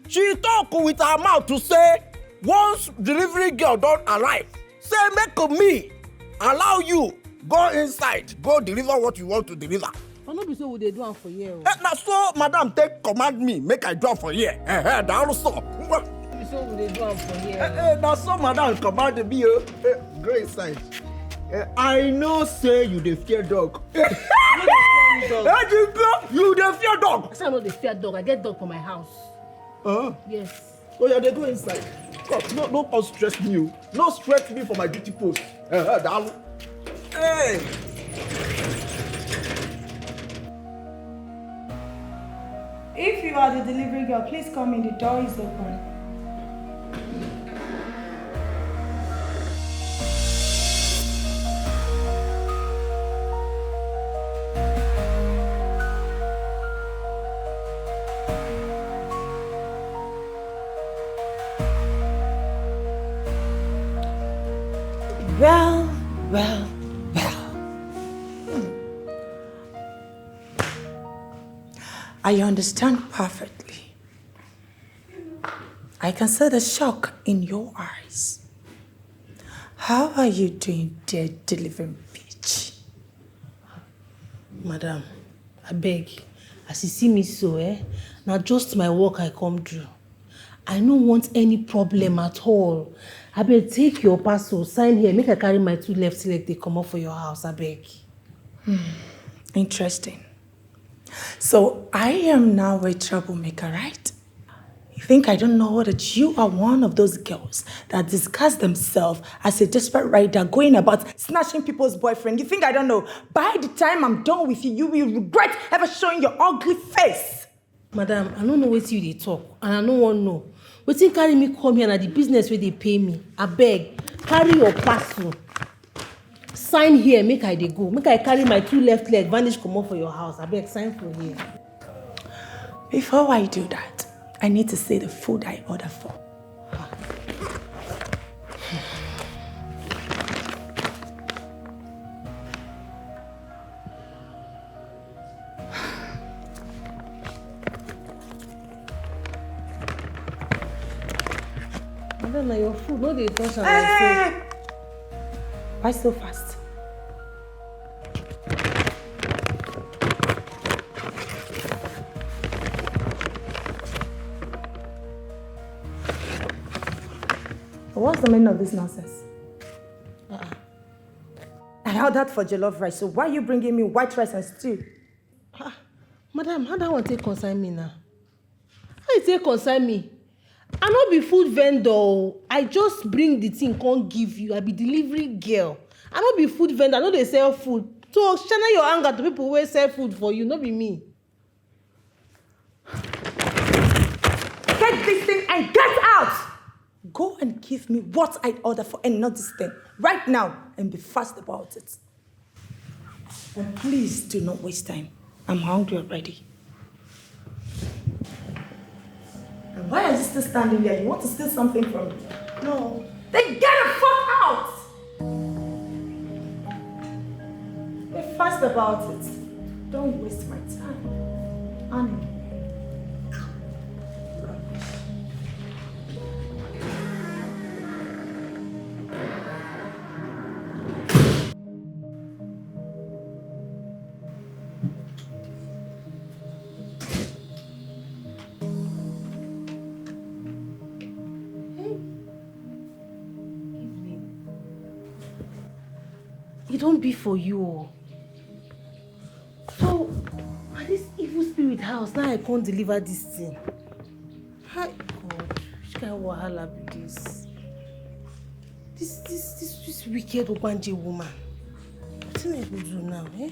She talk with her mouth to say, once delivery girl don't arrive, say make me allow you go inside, go deliver what you want to deliver. But not be so they do it for you. Now so madam take command me, make I do it for you. That also. Not be so they do it for you. Now so madam command me, go inside. I know say you dey fear dog. You dey fear dog. I say I no dey fear dog. I get dog for my house. Yes. Oh yeah, they go inside. God, no cause stress me. No stress me for my duty post. Hey. If you are the delivery girl, please come in. The door is open. Well. I understand perfectly. I can see the shock in your eyes. How are you doing, dear delivering bitch? Madam, I beg. As you see me so, now just my work I come do. I don't want any problem at all. I beg, take your parcel, sign here, make I carry my 2 left leg, they come up for your house, I beg. Interesting. So I am now a troublemaker, right? You think I don't know that you are one of those girls that disguise themselves as a desperate rider going about snatching people's boyfriend? You think I don't know? By the time I'm done with you, you will regret ever showing your ugly face. Madam, I don't know what you they talk, and I don't want to know. Wetin carry me come here na the business where they pay me. I beg, carry your parcel. Sign here, make I dey go. Make I carry my 2 left leg, vanish come up for your house. I beg, sign for here. Before I do that, I need to see the food I order for. Madam, na your food. No, they touch am. Why so fast? What's the meaning of this nonsense? I held that for jollof rice, so why are you bringing me white rice and stew? Madam, how that one take concern me now? How it take concern me? I no be food vendor. I just bring the thing, can't give you. I be delivery girl. I no be food vendor. I know they sell food. So channel your anger to people who sell food for you, no be me. Get this thing and get out! Go and give me what I order for and not this thing. Right now, and be fast about it. And please do not waste time. I'm hungry already. And why are you still standing there? You want to steal something from me? No. Then get the fuck out! Be fast about it. Don't waste my time. Annie. It don't be for you. So, at this evil spirit house, now I can't deliver this thing. Hi, God, which kind of wahala be this? This wicked Obanje woman. What am I going to do now, eh?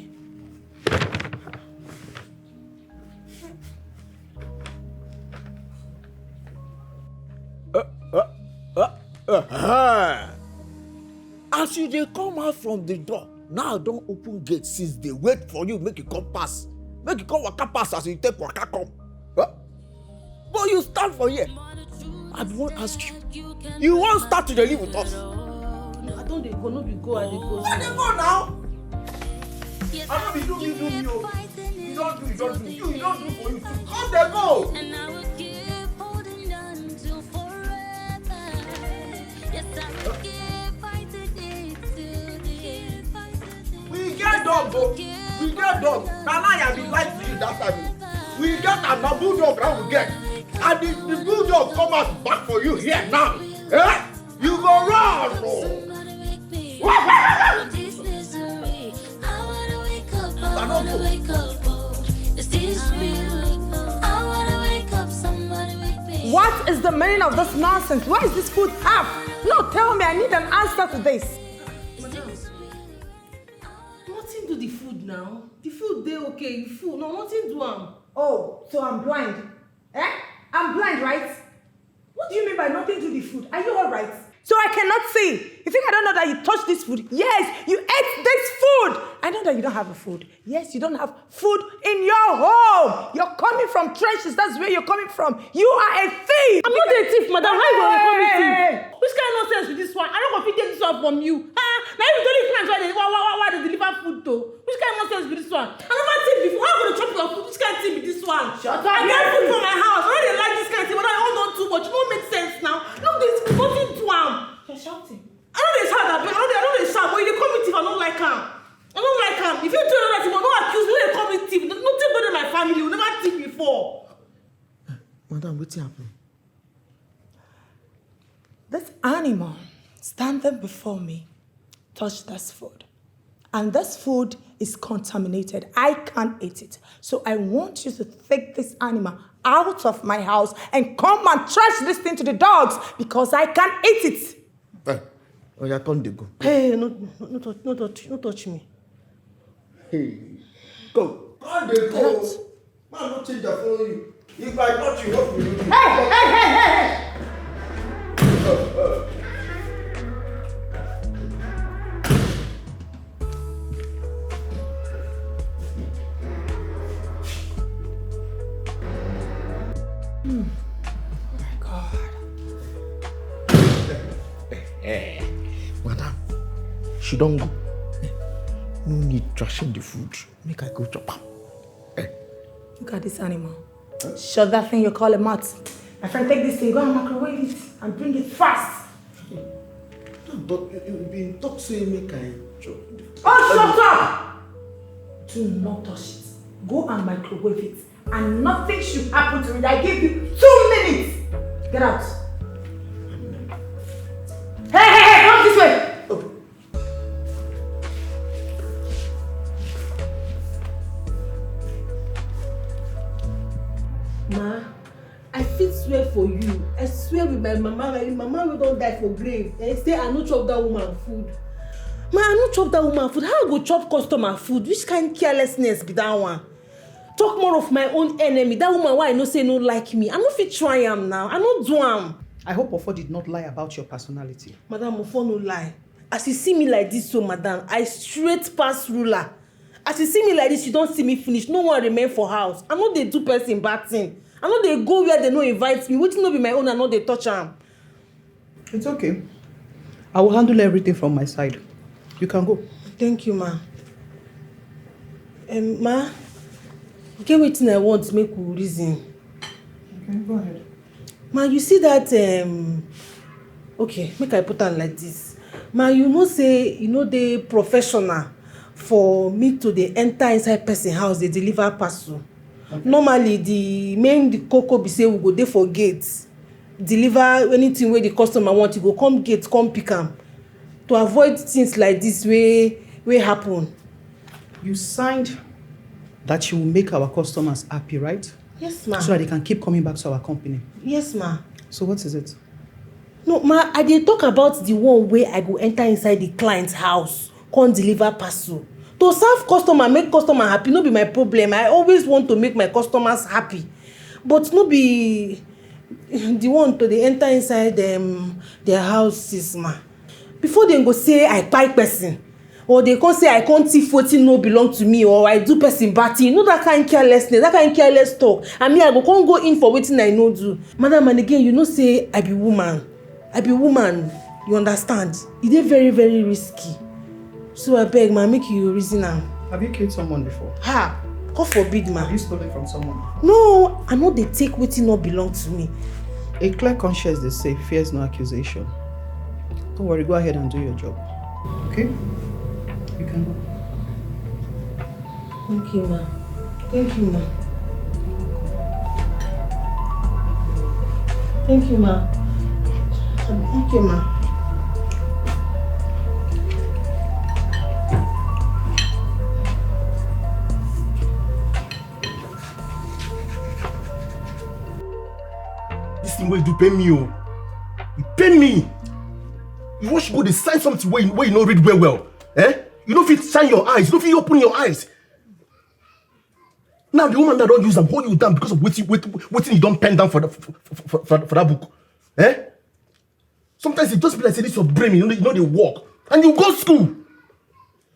As you dey come out from the door, now don't open gate since they wait for you, make you come pass. Make you come waka pass as you take waka come. But you stand for here. I won't ask you. You won't start to live with us. No, I don't dey go, no be go, I dey go. Where dey go now? I know be do me. You don't do. You don't do for you too. Come dey go. And I will keep holding on till forever. Yes, I will keep fighting it till the end. We get dog, bro. We get dog. Now I be like to you that time. We get a bulldog that we get. And the bulldog come out back for you here now. Eh? You go run, bro. What is the meaning of this nonsense? Why is this food half? No, tell me, I need an answer to this. Nothing do the food now. The food dey okay, you food. No, nothing do am. Oh, so I'm blind. Eh? I'm blind, right? What do you mean by nothing to the food? Are you alright? So I cannot see. You think I don't know that you touched this food? Yes, you ate this food. I know that you don't have a food. Yes, you don't have food in your home. You're coming from trenches. That's where you're coming from. You are a thief. I'm not a thief, madam. How you going to call me thief? Which kind of nonsense with this one? I don't go fit take this one from you. Now you don't even why they deliver food to. Which kind of nonsense with this one? I never thief before. How going to chop your food? Which kind of thing with this one? Shut up. I get food from my house. I don't like this kind of thing, but I hold on too much. It don't make sense now. Look, there's nothing to am. You're shouting. I know they shout at me. I know they shout, but you call me thief. I don't like him. I don't like him. If you do that, you will not accuse me. They call me thief. Nothing better than my family. You never thief before. Madam, what's happening? This animal standing before me touched this food. And this food is contaminated. I can't eat it. So I want you to take this animal out of my house and come and trash this thing to the dogs because I can't eat it. Oh, yeah, come go. Hey, no touch me. Hey, go. Come go. Man, not change that for you. If I touch you, what will you do? Hey! Oh my God. Madam, she don't go. No need trashing the food. Make I go chop am. Look at this animal. Shut that thing you call a mat. My friend, take this thing, go and microwave it. and bring it fast. But you been talk say make I chop. Oh, shut up! Do not touch it. Go and microwave it. And nothing should happen to it. I give you 2 minutes. Get out. Hey, come this way. Ma, I fit swear for you. I swear with my mama will don't die for grave. They say I no chop that woman food. Ma, I no chop that woman food. How I go chop customer food? Which kind of carelessness be that one? Talk more of my own enemy. That woman why I no say no like me. I no fit try am now. I no do am. I hope Ofo did not lie about your personality. Madam, Ofo no lie. As you see me like this, so madam, I straight pass ruler. As you see me like this, you don't see me finish. No one remain for house. I know they do person bad thing. I know they go where they no invite me. Which no be my own, I know they touch am. It's okay. I will handle everything from my side. You can go. Thank you, ma. Ma, get wetin I want to make we reason. Okay, go ahead. Ma, you see that okay, make I put am like this. Ma, you know say you know dey professional for me to dey enter inside person house dey deliver parcel. Okay. Normally the koko be say we go dey for gate, deliver anything wey the customer want, you go come gate come pick am. To avoid things like this wey happen. You signed that you will make our customers happy, right? Yes, ma. So that they can keep coming back to our company. Yes, ma. So what is it? No, ma, I dey talk about the one where I go enter inside the client's house, come deliver parcel. To serve customer, make customer happy, no be my problem. I always want to make my customers happy. But no be the one to dey enter inside their houses, ma. Before they go say I buy person, or they can say I can't thief wetin no belong to me, or I do person bad thing. You know that kind of carelessness, that kind of careless talk. And me, I can't go in for wetin I no do. Madam, and again, you know say I be woman. You understand? It is very, very risky. So I beg, ma, make you reason am. Have you killed someone before? Ha! God forbid, ma. Have you stolen from someone? No, I know they take wetin no belong to me. A clear conscience, they say, fears no accusation. Don't worry, go ahead and do your job. Okay? You can go. Thank you, ma. Thank you, ma. Thank you, ma. Thank you, ma. This thing where you do pay me, oh. You pay me. You want to go to sign something where you know read well. Eh? You know if you shine your eyes, you know if you open your eyes. Now the woman that don't use them hold you down because of waiting you don't pen down for that book. Eh? Sometimes it just be like say this your brain, you know they work. And you go school.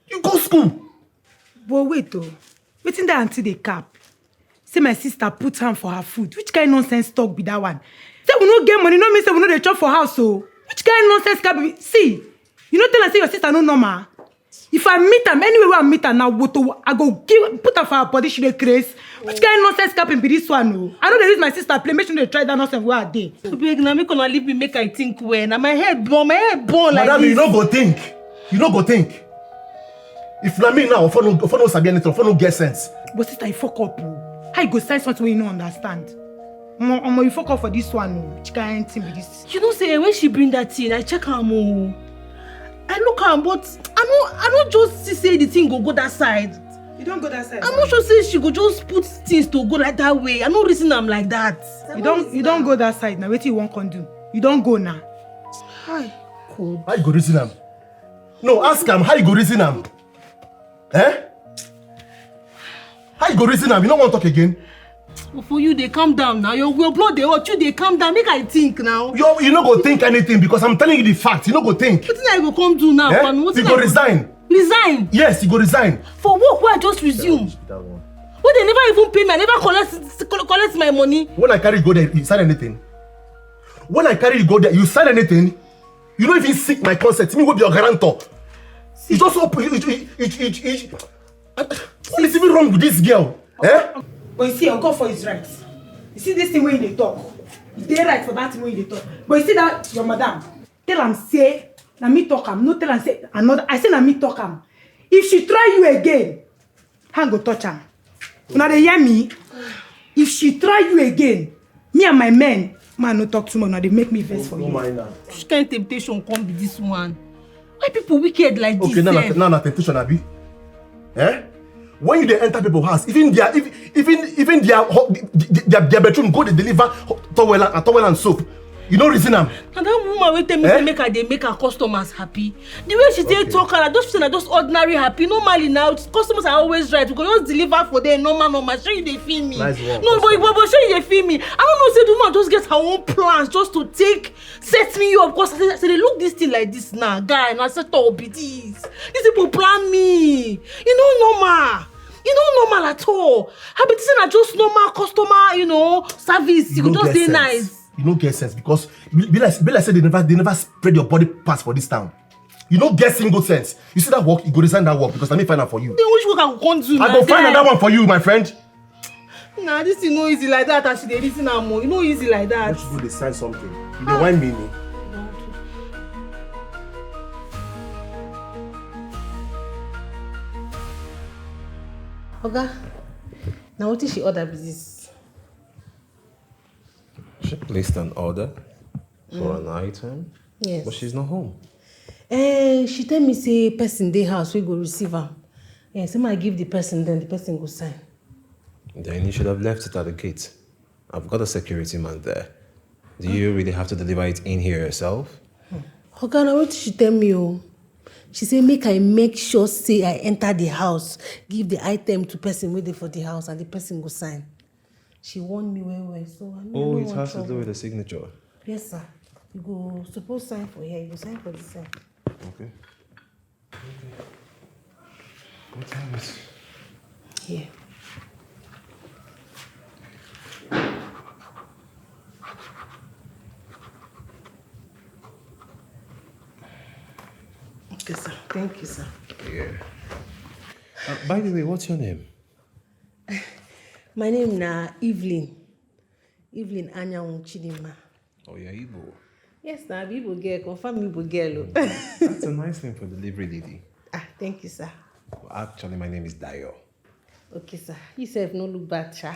You go school. But wait though. Waiting that until they cap. Say my sister put hand for her food. Which kind of nonsense talk be that one? Say we no get money, no mean say we no dey chop for house, so which kind of nonsense can be? See, you know tell her say your sister no normal. If I meet her, anyway where I meet her now, I go put her for her body, she dey craze. Which kind of nonsense can be this one, no? I know they use my sister play, make sure they try that nonsense where I dey. Beg, now make una leave me make I think well. Now my head burn like Madam, this. you no go think. You no go think. If na me now, if I no sabi anything, if I no get sense. But sister, you fuck up. How you go say something when you no understand? You fuck up for this one, no? Which kind of thing be this? You know, say when she bring that thing, I check her more. I look her, but I don't just say the thing go that side. You don't go that side. I'm not sure say she go just put things to go like that way. I no reason I'm like that. You don't go that side now. What you want can do? You don't go now. Hi. Cool. How you go reason am? No, ask him how you go reason am. Eh? How you go reason am? You don't want to talk again? Well, for you, they calm down now. Your blood, they hurt you, they calm down. Make I think now. You no go think anything because I'm telling you the fact. You no go think. What I go come do now? Eh? You go resign. Resign? Yes, you go resign. For work where I just resume. Well, they never even pay me. I never collect my money. When I carry you go there, you sign anything? When I carry you go there, you sign anything? You don't even seek my consent. Me will be your guarantor. You just open. What is even wrong with this girl? Eh? But you see, your God for his right. You see this thing when they talk. They right for that thing when you talk. But you see that your madam, tell am say, na me talk am. No tell am say another. I say na me talk am. If she try you again, hand go touch am. Now they hear me. If she try you again, me and my men, man, no talk too much. Now they make me vex for you. Which kind of temptation come be this one? Why people wicked like this? Okay, now temptation, Abi. Eh? When you dey enter people's house, even their bedroom go they deliver towel and soap. You know reason am. And that woman will tell me say make her customers happy. The way she take talk, and just ordinary happy. Normally now, customers are always right. We can just deliver for them normal. Sure you dey feel me. Nice one. No, but sure you dey feel me. I don't know, say the woman just get her own plans just to set me up. Because I say they look this thing like this now, guy. And I said, oh, be this. These people plan me. You know normal. Normal at all. I be saying I just normal customer, service. You just stay nice. You don't get sense because be like say they never spread your body parts for this town. You don't get single sense. You see that work, you go design that work because let me find out for you. Then which work I go do? I go find another one for you, my friend. Nah, this is no easy like that. Actually, this is not more. You know easy like that. Let you go design something. You don't want me. Oga, now what is she order with this? She placed an order for an item. Yes. But she's not home. She tell me say person dey house we go receive her. Yeah, say I give the person, then the person go sign. Then you should have left it at the gate. I've got a security man there. Do you really have to deliver it in here yourself? Oga, now what she tell me? Oh, she say make I make sure say I enter the house, give the item to person waiting for the house, and the person go sign. She warned me well, so I know. Oh, it has to do with the signature. Yes, sir. You go suppose sign for here. You go sign for the side. Okay. What time is? Here. Okay, sir. Thank you, sir. Yeah. By the way, what's your name? My name na Evelyn. Evelyn Anyanwu Chidima. Oh, you're Igbo. Yes, na Igbo girl. Confirm Igbo girl. That's a nice name for delivery lady. Thank you, sir. Well, actually, my name is Dayo. Okay, sir. You said no look bad, sir.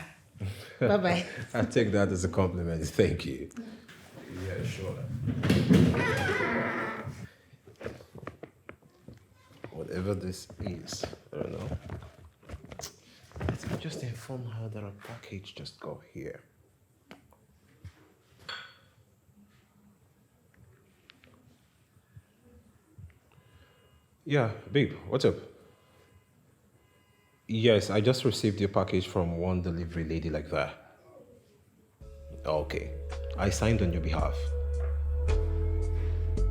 Bye-bye. I take that as a compliment. Thank you. Yeah, sure. Whatever this is, I don't know. Let me just inform her that a package just got here. Yeah, babe, what's up? Yes, I just received your package from one delivery lady like that. Okay, I signed on your behalf.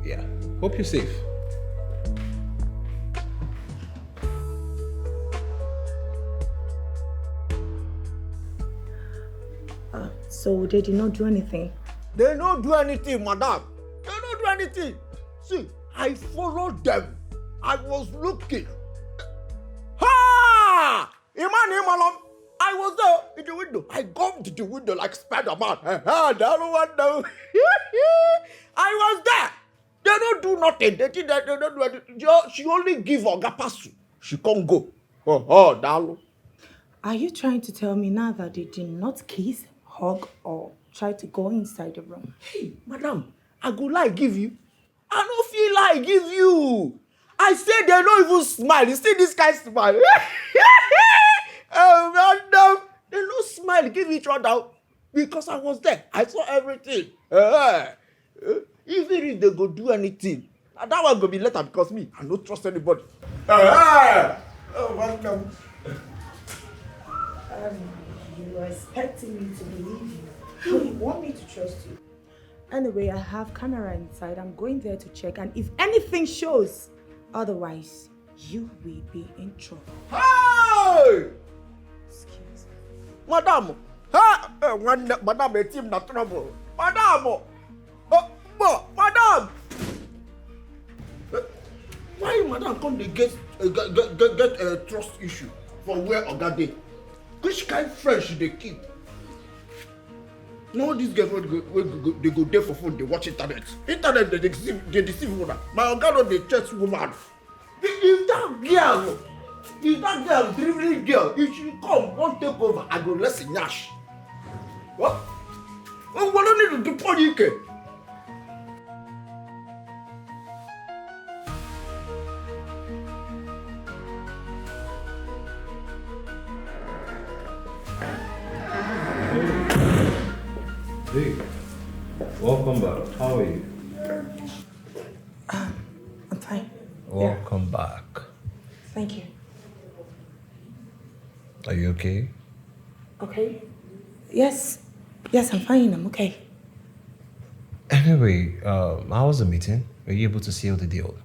Yeah, hope you're safe. So they did not do anything? They don't do anything, madam. They don't do anything. See, I followed them. I was looking. Ha! I was there in the window. I gummed the window like Spider-Man. I was there. They don't do nothing. They did that. They don't do anything. She only give Oga Pasu. She can't go. Dalo. Are you trying to tell me now that they did not kiss, hug, or try to go inside the room? Hey, madam, I go lie give you. I don't feel like give you. I said they don't even smile. You see this guy smile? Oh, madam, they don't smile, give each other because I was there. I saw everything. Even if they go do anything, that one go be later because me, I don't trust anybody. Oh, madam. You are expecting me to believe you. So you want me to trust you. Anyway, I have camera inside. I'm going there to check. And if anything shows otherwise, you will be in trouble. Hey! Excuse me. Madam! Madam, a team not trouble. Madam! Madam! Why madam come to get a trust issue for where Oga dey? Which kind of French they keep? No, these girls they go there for phone, they watch internet. Internet, they deceive woman. My oga no dey chase woman. If that girl, dribbling girl, if she come, won't take over, I go less in Nash. What? Oh, what do you need to do for you? Hey, welcome back. How are you? I'm fine. Welcome back. Thank you. Are you okay? Okay. Yes, I'm fine. I'm okay. Anyway, how was the meeting? Were you able to seal the deal?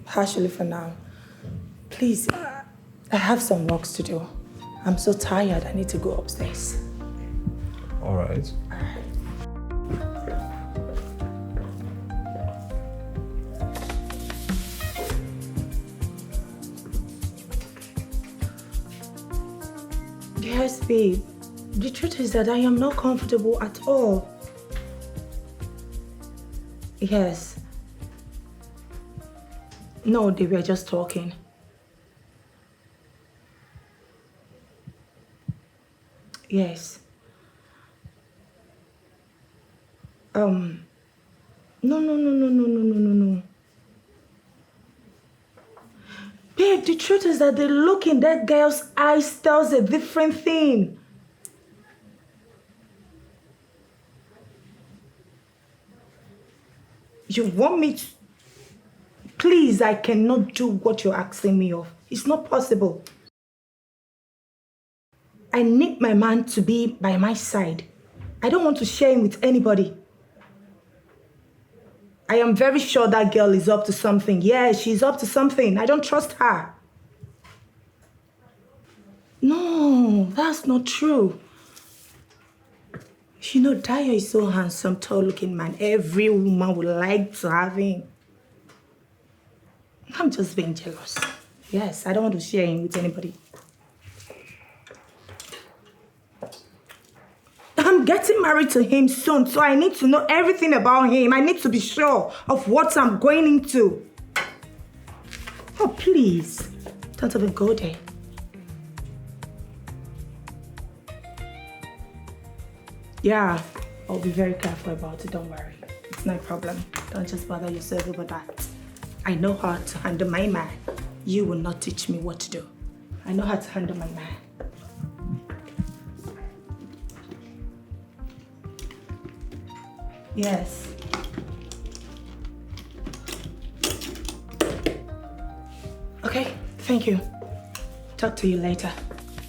Partially for now. Please, I have some works to do. I'm so tired. I need to go upstairs. All right. Yes, babe. The truth is that I am not comfortable at all. Yes. No, they were just talking. Yes. No. Babe, the truth is that the look in that girl's eyes tells a different thing. You want me to... Please, I cannot do what you're asking me of. It's not possible. I need my man to be by my side. I don't want to share him with anybody. I am very sure that girl is up to something. Yeah, she's up to something. I don't trust her. No, that's not true. You know, Dio is so handsome, tall-looking man. Every woman would like to have him. I'm just being jealous. Yes, I don't want to share him with anybody. I'm getting married to him soon, so I need to know everything about him. I need to be sure of what I'm going into. Oh, please. Don't even go there. Yeah, I'll be very careful about it, don't worry. It's no problem. Don't just bother yourself over that. I know how to handle my man. You will not teach me what to do. I know how to handle my man. Yes. Okay, thank you. Talk to you later.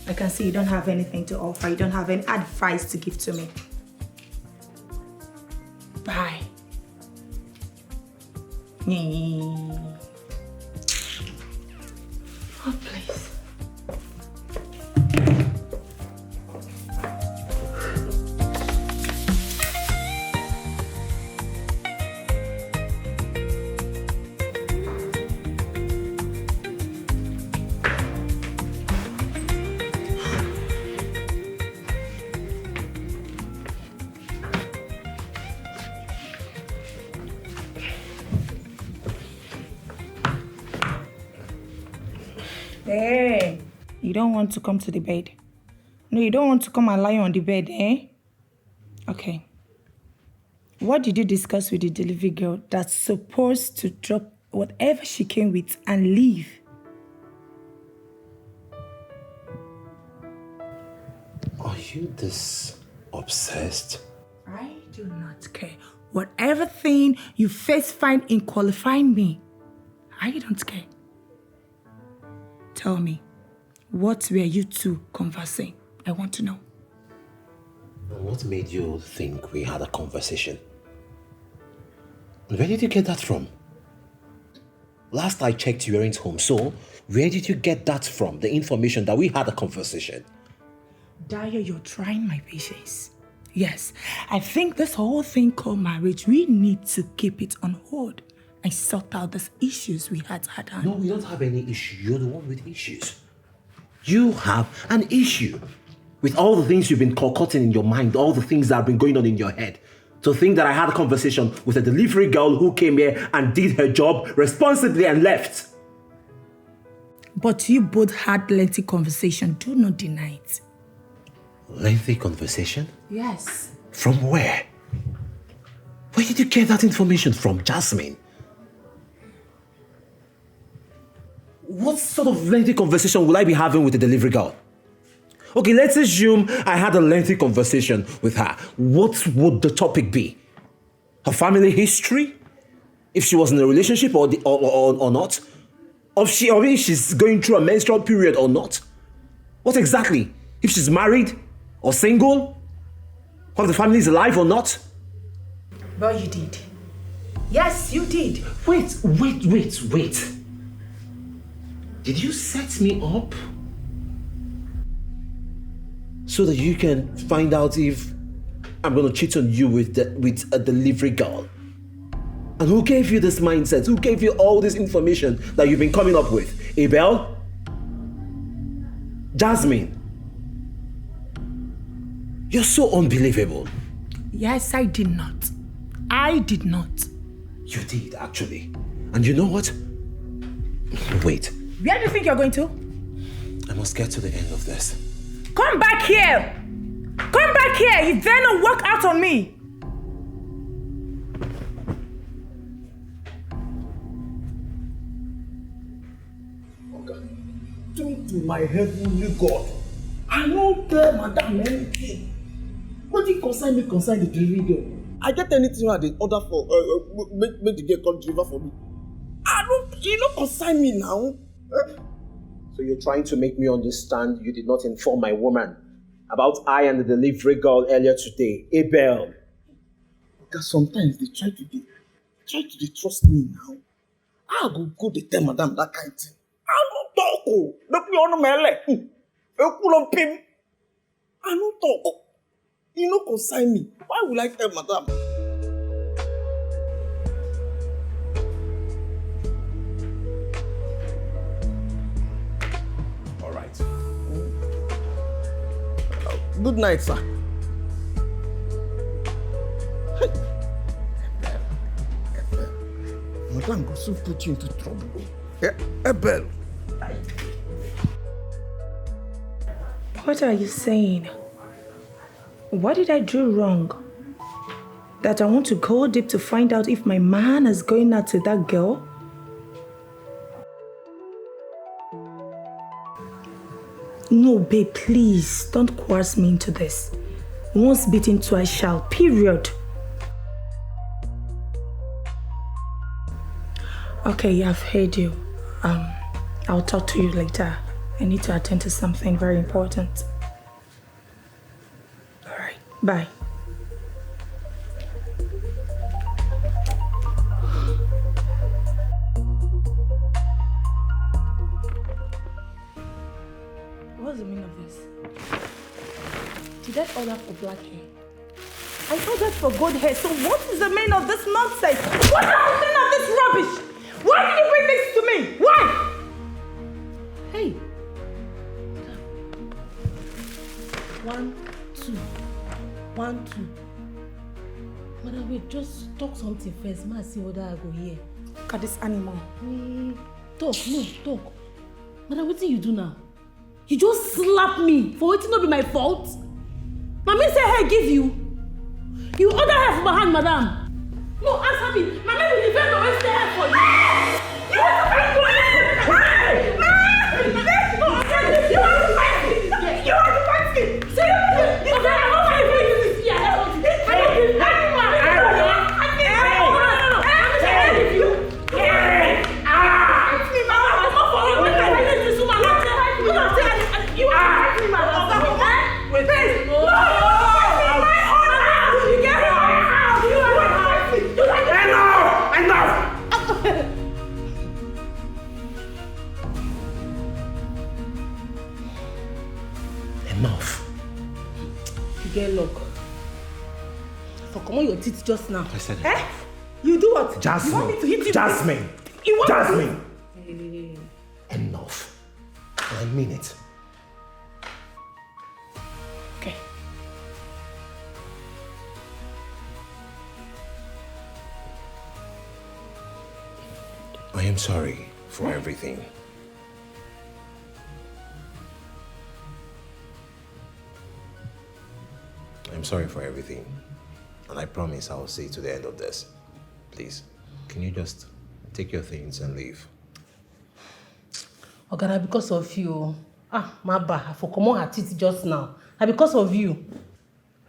I can see you don't have anything to offer. You don't have any advice to give to me. Bye. Oh, please. Hey, you don't want to come to the bed? No, you don't want to come and lie on the bed, eh? Okay. What did you discuss with the delivery girl that's supposed to drop whatever she came with and leave? Are you this obsessed? I do not care. Whatever thing you first find in qualifying me, I don't care. Tell me, what were you two conversing? I want to know. What made you think we had a conversation? Where did you get that from? Last I checked, you weren't home, so where did you get that from? The information that we had a conversation? Dio, you're trying my patience. Yes, I think this whole thing called marriage, we need to keep it on hold and sort out these issues we had at hand. No, we don't have any issue. You're the one with issues. You have an issue. With all the things you've been concocting in your mind, all the things that have been going on in your head, to think that I had a conversation with a delivery girl who came here and did her job responsibly and left. But you both had lengthy conversation. Do not deny it. Lengthy conversation? Yes. From where? Where did you get that information from, Jasmine? What sort of lengthy conversation will I be having with the delivery girl? Okay, let's assume I had a lengthy conversation with her. What would the topic be? Her family history? If she was in a relationship or not? Or if she's going through a menstrual period or not? What exactly? If she's married or single? Or if the family is alive or not? Well, you did. Yes, you did. Wait. Did you set me up? So that you can find out if I'm going to cheat on you with a delivery girl. And who gave you this mindset? Who gave you all this information that you've been coming up with? Abel? Jasmine? You're so unbelievable. Yes, I did not. I did not. You did, actually. And you know what? Wait. Where do you think you're going to? I must get to the end of this. Come back here! Come back here! You dare not walk out on me! Turn to my heavenly God. I won't tell Madam anything. Nothing concern me concern the delivery girl. I get anything I dey order for make the girl come deliver for me. You don't concern me now. So you're trying to make me understand you did not inform my woman about I and the delivery girl earlier today, Abel. Because sometimes they try to trust me now. I go dey tell Madam that kind of thing. I don't talk. Make me on my leg. I don't talk. You no concern me. Why would I tell Madam? All right. Good night, sir. Madam go soon put you into trouble. Abel. What are you saying? What did I do wrong? That I want to go deep to find out if my man is going out to that girl? No, babe, please, don't coerce me into this. Once bitten, twice shall, period. Okay, I've heard you. I'll talk to you later. I need to attend to something very important. All right, bye. What's the meaning of this? Did I order for black hair? I ordered for gold hair, so what is the meaning of this nonsense? What is the meaning of this rubbish? Why did you bring this to me? Why? Hey. 1, 2. 1, 2. Madam, wait, just talk something first. Ma, see whether I go here. Look at this animal. Talk. Madam, what did you do now? You just slap me for it not be my fault. Mommy say hair give you. You order hair from my hand, madam. No, answer me. Mommy will defend the waste hair for you. You want to fight me? You want to fight me? See, I'm not fighting for you. Yeah, Enough. You get luck. For come on your teeth just now. I said enough. You do what? Jasmine. You want me to hit you? Jasmine. You want Jasmine. Me Enough. I mean it. I am sorry for everything. I'm sorry for everything. And I promise I'll see to the end of this. Please, can you just take your things and leave? Ogana, because of you. My bad. For come on her teeth just now. And because of you.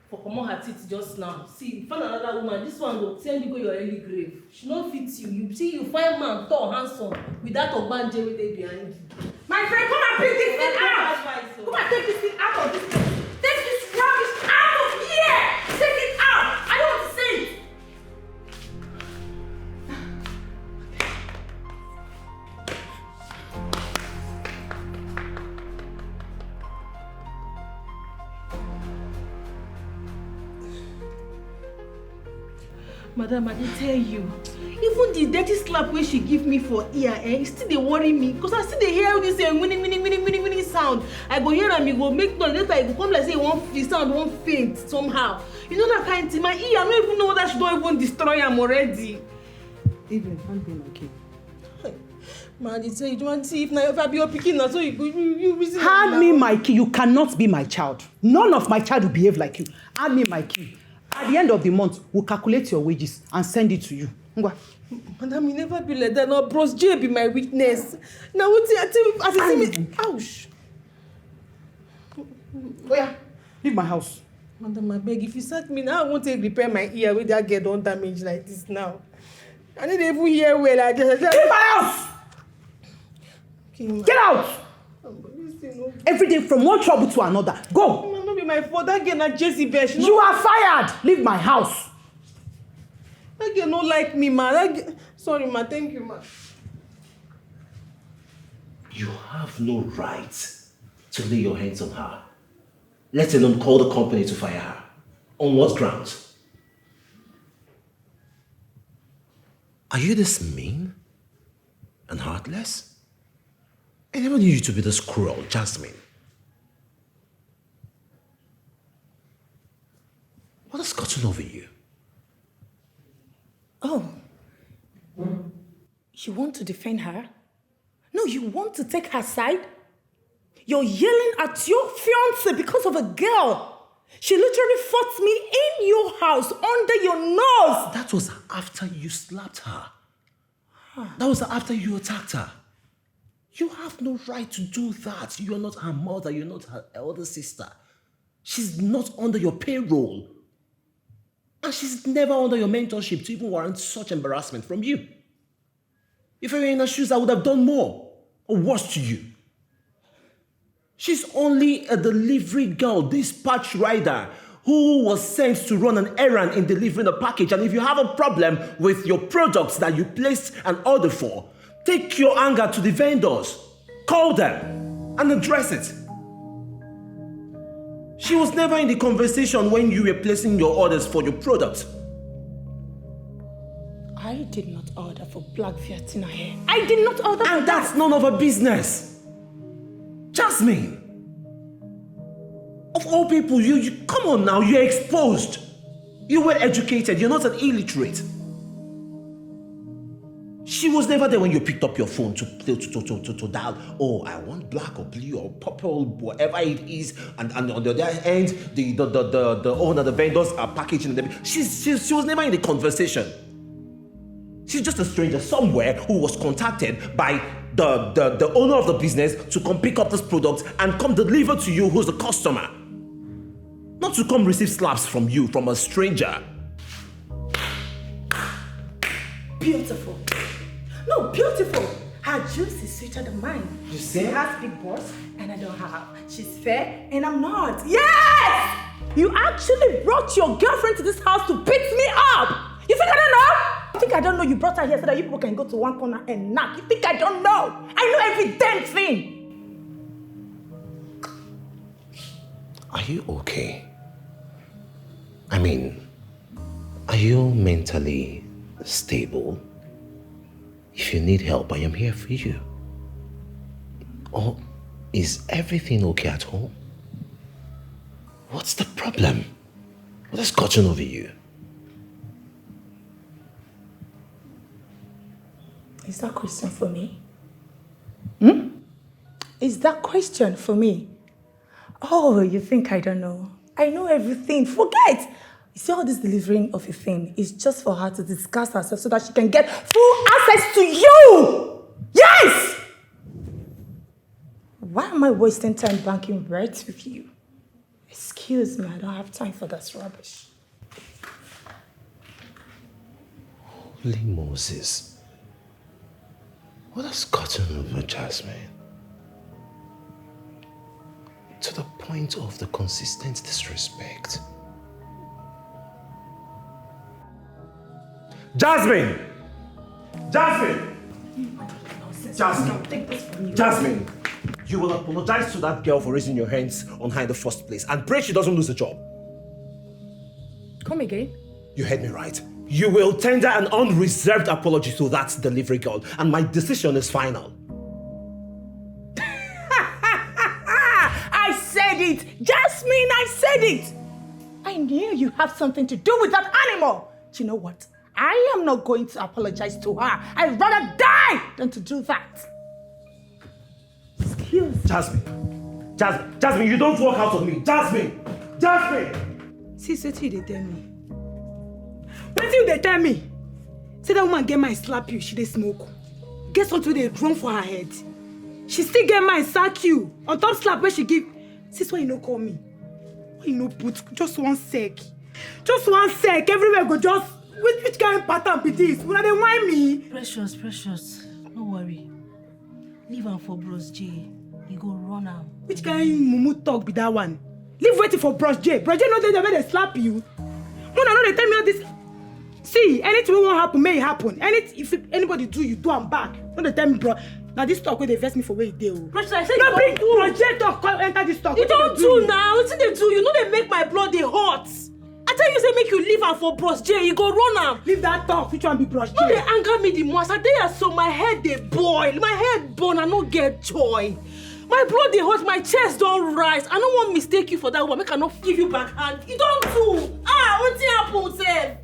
For come on her teeth just now. See, find another woman. This one will send you go your early grave. She not fit you. You see, you find man tall, handsome, with that ogbanje with it behind you. My friend, come and pick this thing out. Come and take this thing out of this place. Take this rubbish out of here. Take it out. I don't want to see it. Madam, I did tell you. Even the dirty slap where she give me for ear, it still they worry me. Because I still they hear this winning sound. I go hear and me go make noise. Later I go come like say the sound won't faint somehow. You know that kind of thing. My ear, I don't even know that she don't even destroy them already. Even hand me my key. Man, they say you don't want to see if I be your picking now, so you reason. Hand me my key. You cannot be my child. None of my child will behave like you. Hand me my key. At the end of the month, we'll calculate your wages and send it to you. Madam, you never be like that. No, Bros J be my witness. Now, what I tell you, as you see me, ouch. Oh yeah, leave my house. Madam, I beg, if you sack me now, I won't take repair my ear with that get on damage like this now. I need to even hear well. I just leave my house. Okay, get out. Every day from one trouble to another. Go. It not be my fault. That girl not Jezebel. You are fired. Leave my house. That girl not like me, man. Sorry, ma. Thank you, ma. You have no right to lay your hands on her. Let alone call the company to fire her. On what grounds? Are you this mean and heartless? I never knew you to be this cruel, Jasmine. What has gotten over you? Oh. You want to defend her? No, you want to take her side? You're yelling at your fiancé because of a girl. She literally fought me in your house, under your nose. That was after you slapped her. That was after you attacked her. You have no right to do that. You're not her mother. You're not her elder sister. She's not under your payroll. And she's never under your mentorship to even warrant such embarrassment from you. If I were in her shoes, I would have done more or worse to you. She's only a delivery girl, dispatch rider, who was sent to run an errand in delivering a package. And if you have a problem with your products that you placed an order for, take your anger to the vendors, call them, and address it. She was never in the conversation when you were placing your orders for your product. I did not order for black Vietnam hair. I did not order for And that's none of her business. Jasmine, of all people, you come on now, you're exposed. You were educated, you're not an illiterate. She was never there when you picked up your phone to dial, oh, I want black or blue or purple, whatever it is. And on the other end, the owner, the vendors are packaging them. She was never in the conversation. She's just a stranger somewhere who was contacted by the owner of the business to come pick up this product and come deliver to you who's the customer. Not to come receive slaps from you, from a stranger. Beautiful. No, beautiful. Her juice is sweeter than mine. You see? She has big balls and I don't have. She's fair and I'm not. Yes! You actually brought your girlfriend to this house to beat me up. You think I don't know? You think I don't know you brought her here so that you people can go to one corner and knock? You think I don't know? I know every damn thing. Are you okay? I mean, are you mentally stable? If you need help, I am here for you. Or is everything okay at home? What's the problem? What has gotten over you? Is that question for me? Is that question for me? Oh, you think I don't know? I know everything. Forget! You see, all this delivering of a thing is just for her to discuss herself so that she can get full access to you! Yes! Why am I wasting time banking words with you? Excuse me, I don't have time for that rubbish. Holy Moses. What has gotten over Jasmine? To the point of the consistent disrespect. Jasmine! Jasmine! Jasmine! Jasmine! You will apologize to that girl for raising your hands on her in the first place and pray she doesn't lose a job. Come again? You heard me right. You will tender an unreserved apology to that delivery girl, and my decision is final. I said it! Jasmine, I said it! I knew you have something to do with that animal. Do you know what? I am not going to apologize to her. I'd rather die than to do that. Excuse me. Jasmine, you don't walk out on me. Jasmine! See, what you tell me? What you they tell me? Say that woman get my slap you, she dey smoke. Guess what they drum for her head? She still get my sack you. On top slap where she give. Sis, why you no call me? Why you no put just 1 sec? Just 1 sec. Everywhere go just. Which kind of pattern be this? Will they whine me? Precious. No worry. Leave am for Bros J. He go run am. Which kind of mumu talk be that one? Leave waiting for Bros J. Bros J know they slap you. When I know they tell me all this. See, anything won't happen, may it happen. If anybody do, you do am back. When they tell me, bro, now this talk where they vex me for where you do. Precious, I said no, bring Bros J talk, come enter this talk. You don't do now. What they do? You know they make my blood dey hot. I tell you, say make you leave am for Bros J. You go run am. Leave that talk. Which one be Bros J? No, they anger me the most. I tell you, so my head they boil. My head burn. I no get joy. My blood dey hot. My chest don't rise. I don't want mistake you for that one. Make I not give you back hand. You don't do. What's happen, sir?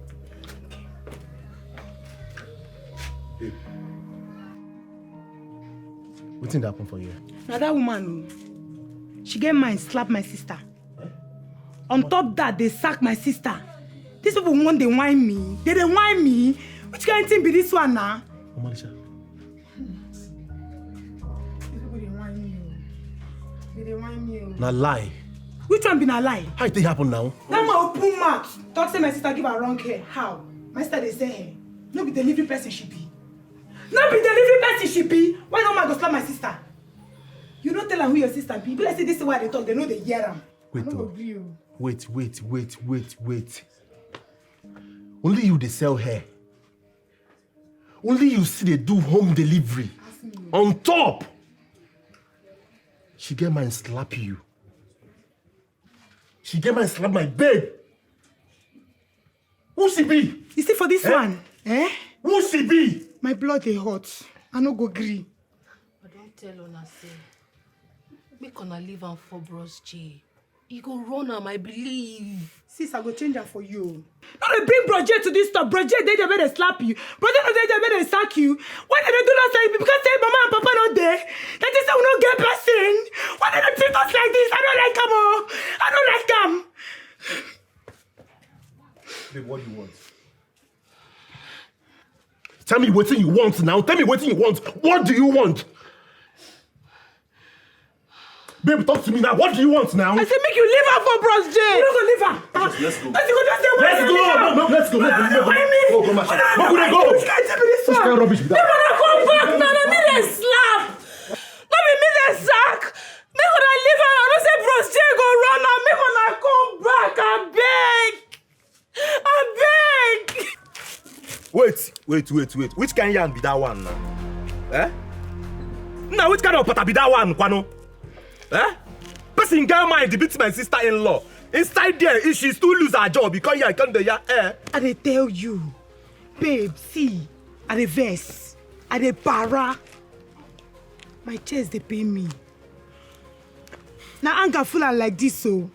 What thing happen for you? Now that woman, she get mine, slap my sister. On top that, they sack my sister. These people want they whine me. They whine me. Which kind of thing be this one now? Omalisha. These people they whine me. They whine me. Na lie. Which one be na lie? How it happen now? That my open mouth. Talk say my sister give her wrong hair. How? My sister they say hair. No be delivery person she be. No be delivery person she be. Why no man go slap my sister? You don't tell her who your sister be. But let's say this is why they talk. They know they hear them. Wait. Only you they sell hair. Only you see they do home delivery. On top, she get mine slap you. She get mine slap my babe. Who she be? You see for this one, Who she be? My blood they hot. I no go gree. I don't tell una say. Make una leave am for Bros J. He go run am, I believe. Sis, I go change her for you. No, they bring Bros J to this stuff. Bros J, they better slap you. Bros J, they better sack you. Why did they do that like because say mama and papa not there? That is how we don't get person. Why did they treat us like this? I don't like them all. I don't like them. Babe, what do you want? Tell me what you want now. Tell me what you want. What do you want? Babe, talk to me now. What do you want now? I said make you leave her for Bros J. You don't go leave her. Let's go. Let's go. Let's go. Go, come on. Where could I go? Which can't tell me this one? This kind of rubbish be that. Come back now. Let me dey slap. Let me dey sack. Make una leave her. I don't say Bros J go run now. Make una come back. I beg. Wait. Which kind of yarn be that one now? Now, which kind of pata be that one, Kwano? Person get mind beat my sister-in-law. Inside there, if she still lose her job because you can't do I dey tell you, babe, see, I dey vex, I dey para. My chest dey pain me. Now anger full like this so.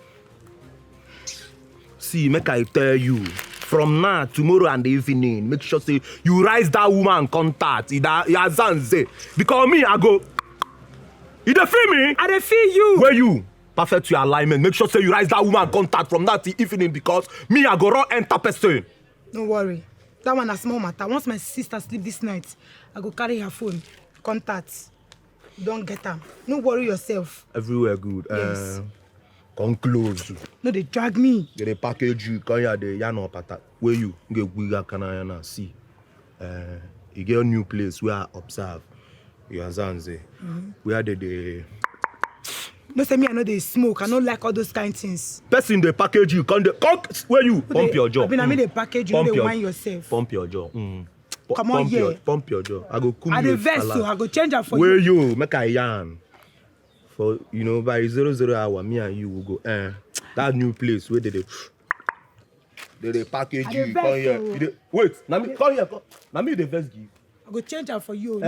See, make I tell you, from now, tomorrow and the evening, make sure say you rise that woman contact. Because me, I go. You dey feel me? I dey feel you. Where you? Perfect your alignment. Make sure say you rise that woman contact from that till evening because me, I go run enter person. Don't worry. That one a small matter. Once my sister sleep this night, I go carry her phone. Contact. Don't get her. No worry yourself. Everywhere good. Yes. Come close. No, they drag me. They package you. Come here, they no patat. Where you? Get bigger Ghanaian see. You get a new place where I observe. You understand? Where they. No say me I know they smoke. I don't like all those kind of things. Person they package you. Come where you? Pump your jaw. I mean they package you. They wine yourself. Pump your jaw. Come on here. Pump your jaw. I go cool you. I the vest so I go change her for where you. Where you? Make a yarn. For by 00 hour, me and you will go. That new place where they package you. Come here. Wait. Now me come here. Now me the vest give. I go change her for you.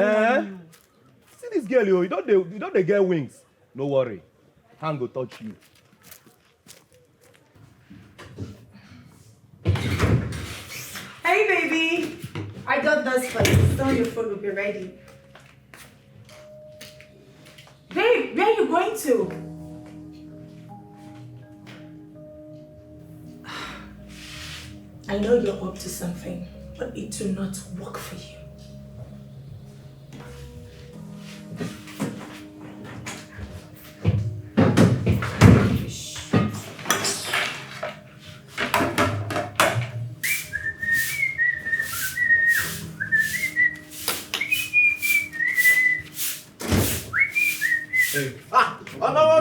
See this girl, you don't they get wings. No worry. Hand go touch you. Hey, baby. I got this for you. Soon your food will be ready. Babe, where are you going to? I know you're up to something, but it will not work for you.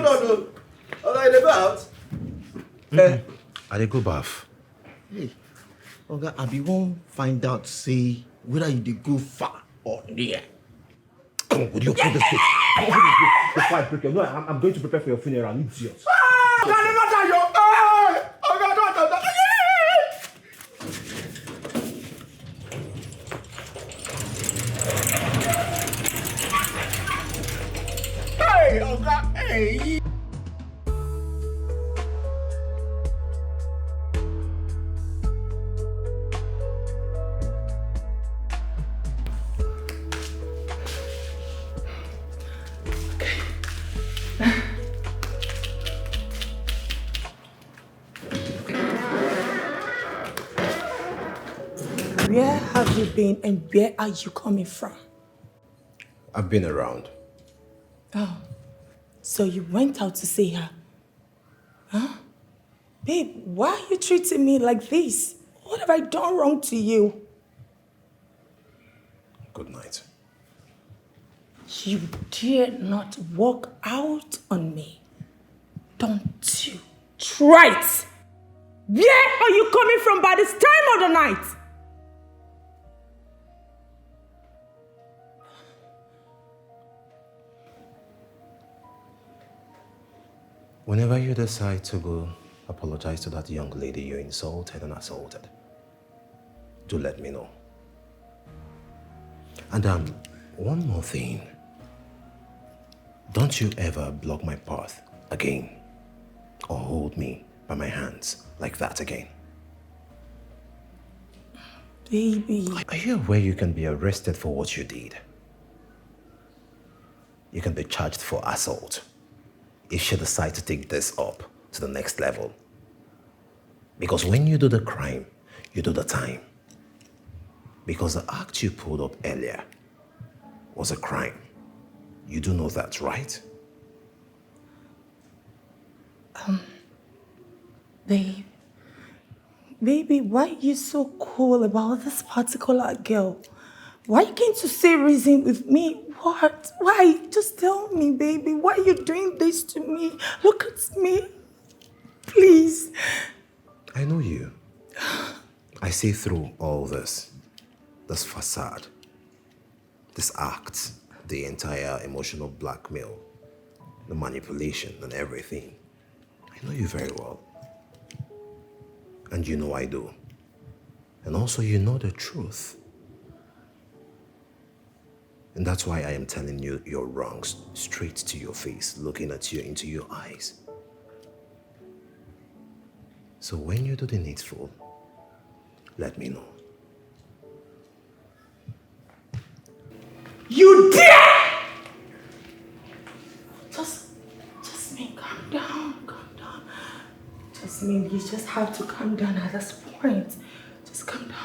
No. Okay, they go out. I dey go bath. Hey, okay, I be won't find out, say, whether you dey go far or near. Come on, would you open this place? No, I'm going to prepare for your funeral. Idiot. Hey, okay, hey. Where have you been and where are you coming from? I've been around. Oh, so you went out to see her? Huh? Babe, why are you treating me like this? What have I done wrong to you? Good night. You dare not walk out on me. Don't you try it. Where are you coming from by this time of the night? Whenever you decide to go apologize to that young lady you insulted and assaulted, do let me know. And one more thing. Don't you ever block my path again or hold me by my hands like that again. Baby. Are you aware you can be arrested for what you did? You can be charged for assault if you decide to take this up to the next level. Because when you do the crime, you do the time. Because the act you pulled up earlier was a crime. You do know that, right? Baby, why are you so cool about this particular girl? Why can't you say reason with me? What? Why? Just tell me, baby. Why are you doing this to me? Look at me. Please. I know you. I see through all this facade, this act, the entire emotional blackmail, the manipulation and everything. I know you very well. And you know I do. And also you know the truth. And that's why I am telling you your wrongs straight to your face, looking at you into your eyes. So when you do the needful, let me know. You dare! Jasmine, calm down. Jasmine, you just have to calm down at this point. Just calm down.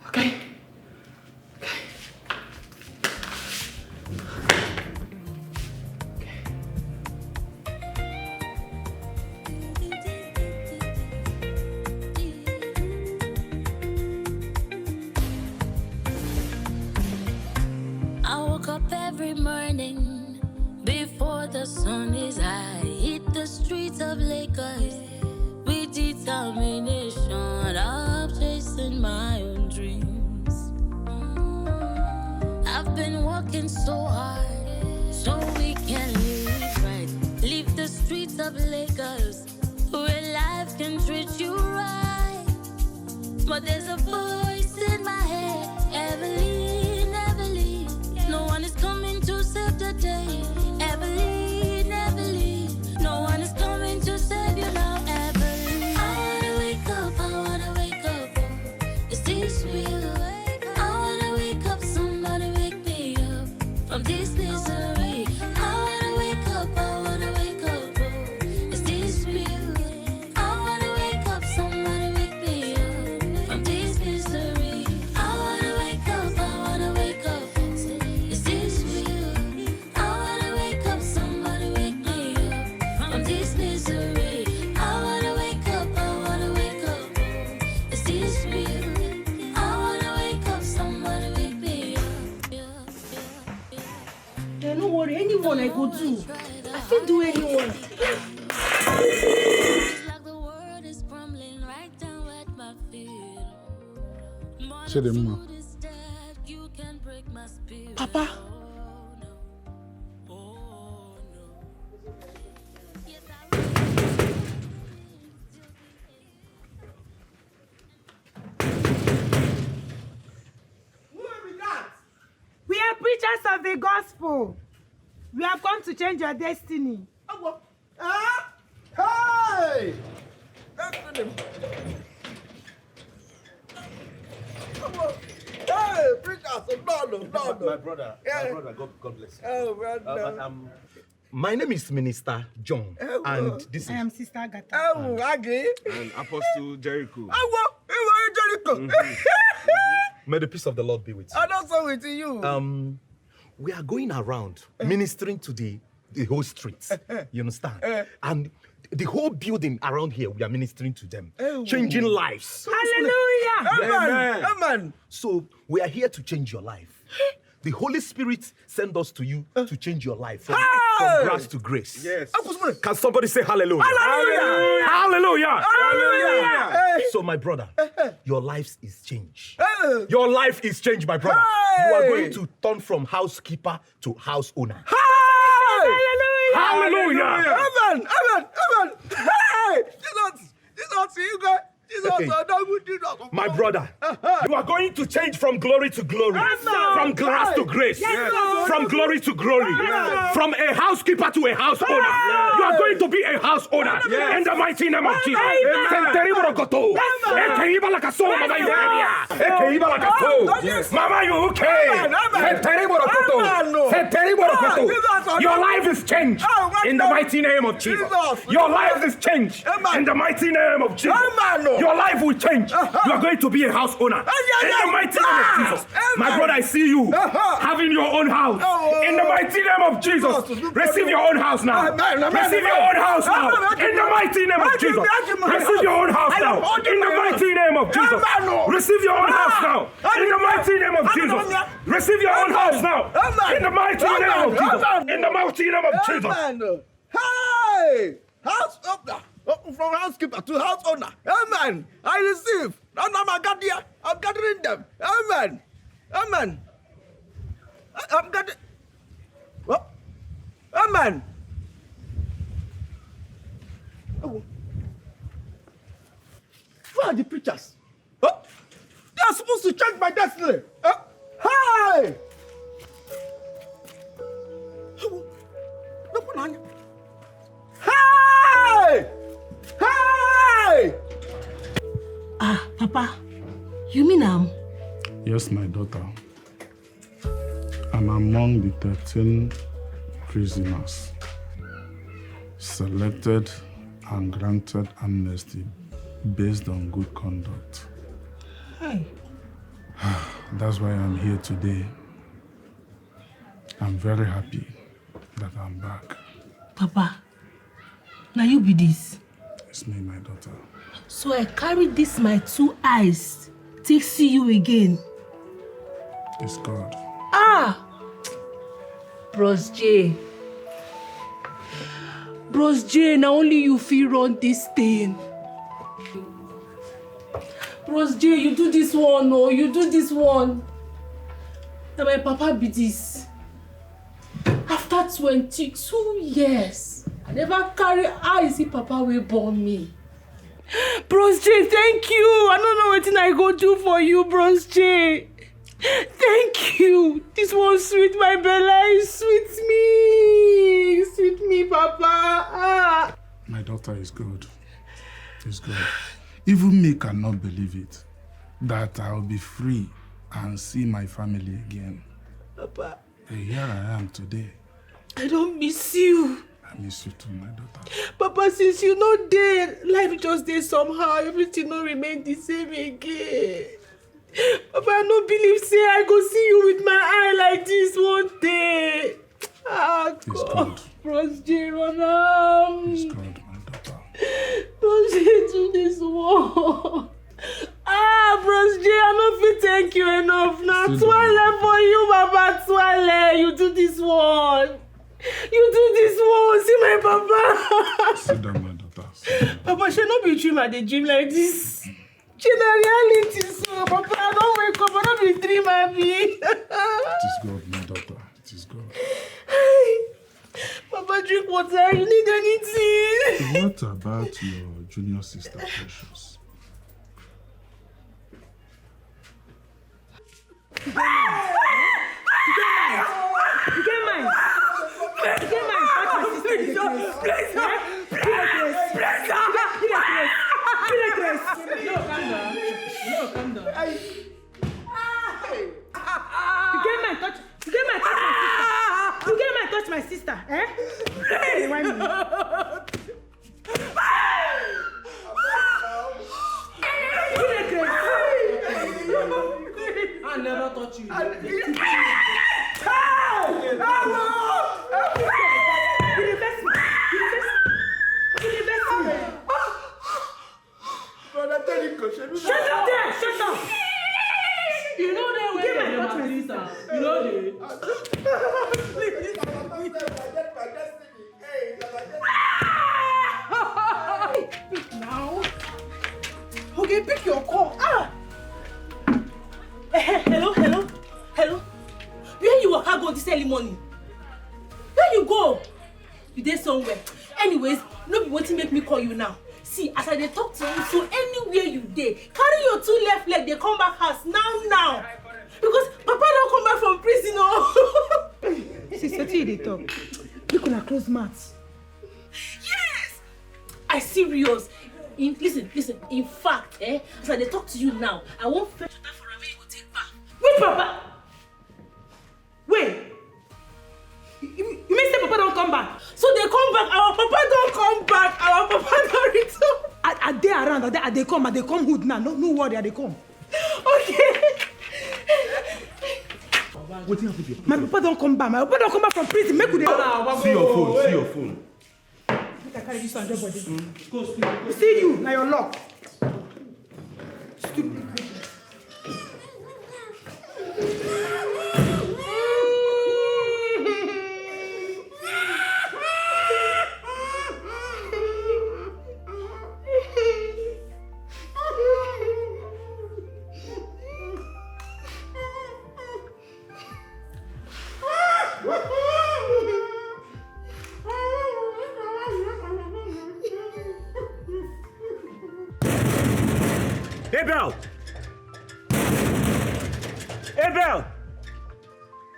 Okay? I woke up every morning before the sun is high. Hit the streets of Lagos with determination. I'm chasing my own dreams. I've been working so hard so we can live right. Leave the streets of Lagos where life can treat you right. But there's a voice in my head, Evelyn, Evelyn. No one is coming to save the day. Evelyn, Evelyn. No one is coming to save you now, Evelyn. I wanna wake up, oh. Is this real? I wanna wake up, somebody wake me up from this misery. I wanna wake up, oh. Is this real? I wanna wake up, somebody wake me up from this misery. I wanna wake up, is this real? I wanna wake up, somebody wake me up from this misery. I wanna wake up, is this real? I wanna wake up, somebody wake me up. Yeah, no worry, anyone I go to. I can do anyone. Say the mama. Papa. We are preachers of the gospel. We have come to change your destiny. Hey! Hey, preachers, no. My brother, God bless you. Oh, brother. My name is Minister John, and this is... I am Sister Agatha. Oh, Aggie. And Apostle Jericho. Jericho. May the peace of the Lord be with you. I'm also with you. We are going around ministering to the whole streets. You understand? And the whole building around here, we are ministering to them, changing lives. Hallelujah! Amen. So we are here to change your life. The Holy Spirit sent us to you to change your life from grace to grace. Yes. Can somebody say hallelujah? Hallelujah! Hallelujah! Hallelujah! So my brother, your life is changed. Your life is changed, my brother. You are going to turn from housekeeper to house owner. Hallelujah! Amen. Hey! Jesus, you guys. My brother, you are going to change from glory to glory, from grace to grace, from glory to glory, from a housekeeper to a house owner. You are going to be a house owner in the mighty name of Jesus. Mama, you okay? Your life is changed in the mighty name of Jesus. Your life is changed in the mighty name of Jesus. Your life will change. You are going to be a house owner in the mighty name of Jesus. My brother, I see you having your own house in the mighty name of Jesus. Receive your own house now. Receive your own house now in the mighty name of Jesus. Receive your own house now in the mighty name of Jesus. Receive your own house now in the mighty name of Jesus. Receive your own house now in the mighty name of Jesus. In the mighty name of Jesus. Hey! House owner. From housekeeper to house owner. Amen. I receive. I'm gathering them. Amen. I'm gathering. What? Amen. Where are the preachers? They are supposed to change my destiny. Hey! Hey! Hey! Papa, you mean Yes, my daughter. I'm among the 13 prisoners selected and granted amnesty based on good conduct. Hey. That's why I'm here today. I'm very happy that I'm back. Papa, now you be this. It's me, my daughter. So I carry this my 2 eyes to see you again. It's God. Ah! Bros J. Bros J, now only you feel run this thing. Bros J, you do this one, no, you do this one. Now my papa be this. After 22 years, I never carry eyes see papa will born me. Bros J, thank you. I don't know what I go do for you, Bros J. Thank you. This one sweet my belly, sweet me, papa. Ah. My daughter is good. It's good. Even me cannot believe it, that I'll be free and see my family again. Papa. And here I am today. I don't miss you. I miss you too, my daughter. Papa, since you're not there, life just there somehow. Everything don't remain the same again. Papa, I don't believe say I go see you with my eye like this one day. Ah, it's good. Bros J, run It's good, my daughter. Bros J, do this one. Ah, Bros J, I don't feel thank you enough. Now, Twile for you, Papa, Twile. You do this one. You do this one. See my Papa. Sit down, my daughter. Papa, should not be dream at the gym like this. She the reality, so Papa, I don't wake up. I don't be dream happy. It is good, my daughter. It is good. Papa, drink water. You need anything? What about your junior sister, Precious? You get mine. Touch my sister. Please, No, calm down. You get mine. Touch my sister. Eh? Hey, why me? I never touch you. Shut up there! Shut up! You know that way they my sister. You know they. Pick now. Okay, pick your call. Ah! Hello. Where you walk go this early morning? Where you go? You there somewhere. Anyways, no be waiting make me call you now. See, as I dey talk to you, so anywhere you dey, carry your 2 left leg, they come back house now. Because Papa don't come back from prison, oh. Sister, till they talk. You could have closed mouths. Yes! I serious. Listen. In fact, as I dey talk to you now, I won't fetch water for Rame, you go take bath. Wait, Papa! Wait! You mean say Papa don't come back? So they come back, our Papa don't come back, our Papa don't return. Are they around? Are they come hood now? No worry, they come. Okay. What happened here? My Papa don't come back. My Papa don't come back from prison. Make good. See your phone. I carry this on your body. See you, now your lock. Stupid.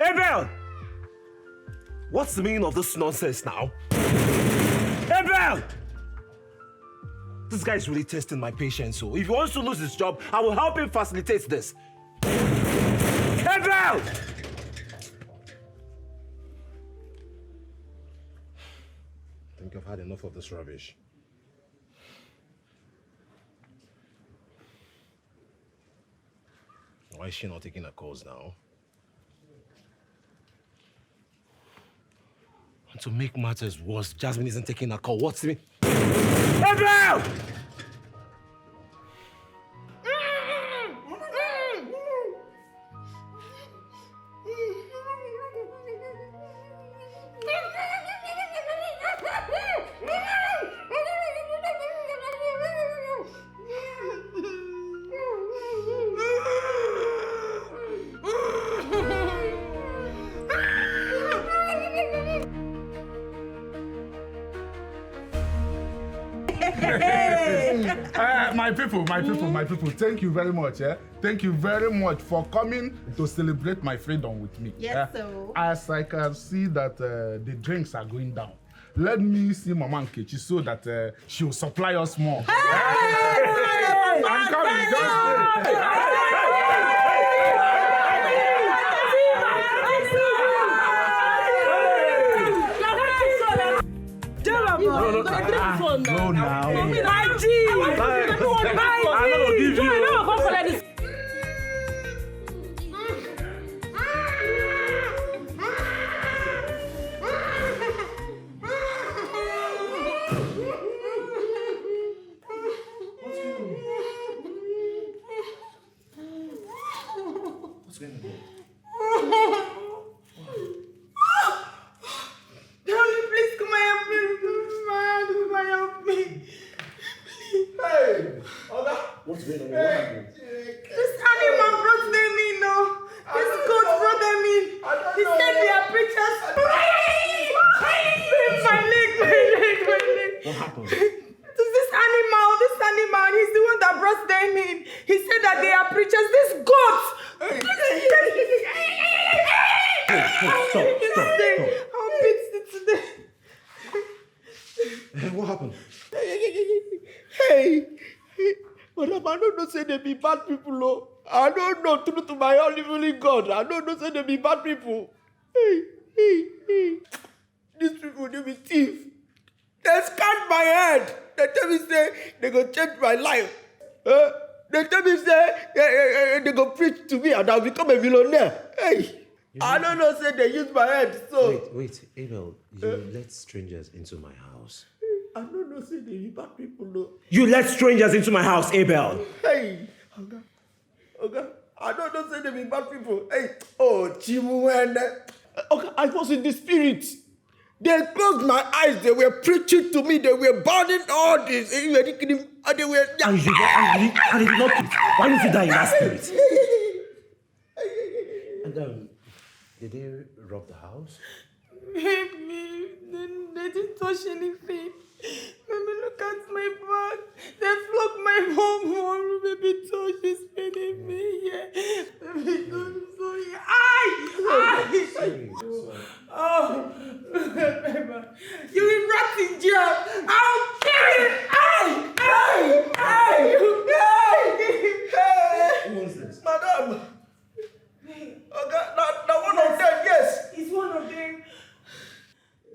Abel! What's the meaning of this nonsense now? Abel! This guy is really testing my patience. So if he wants to lose his job, I will help him facilitate this. Head out! I think I've had enough of this rubbish. Why is she not taking her calls now? And to make matters worse, Jasmine isn't taking her call. What's me? Head out! My people, thank you very much. Thank you very much for coming to celebrate my freedom with me. Yes, sir. As I can see that the drinks are going down, let me see Mama Nkechi so that she will supply us more. Hey! I'm coming, just stay. No, now. I'm not gonna give you. What's going on? Darling, please come and help me. Come and help me. Please. Hey, Oga. What's going on? What happened? This animal brought them in, no. This goat brought them in. He said they are preachers. My leg. What happened? This animal, he's the one that brought them in. He said that they are preachers. This goat. Stop. I'll beat it today. What happened? Hey, madam, I don't know say they be bad people, no. I don't know, true to my only God. I don't know say they be bad people. Hey. These people, they be thief. They scan my head. They tell me say they go change my life. They tell me say they go preach to me and I'll become a millionaire. Hey, I don't know say they use my head. So Wait, Abel, you let strangers into my house. I don't know say they be bad people, no. You let strangers into my house, Abel. Hey, okay. I don't know say they be bad people. Hey, oh, Chimu, okay, I was in the spirit. They closed my eyes. They were preaching to me. They were burning all this. And they were. And you got angry and it did not quit. Why didn't you die in that spirit? And did they rob the house? Baby, they didn't touch anything. Baby, look at my back. They flogged my mom. Baby, touch is paining me. Yeah. Baby, I'm sorry. Sorry. Oh, you will rot in jail. I'll kill you. Who was this? Madam. Okay, now one of them, yes. It's one of them.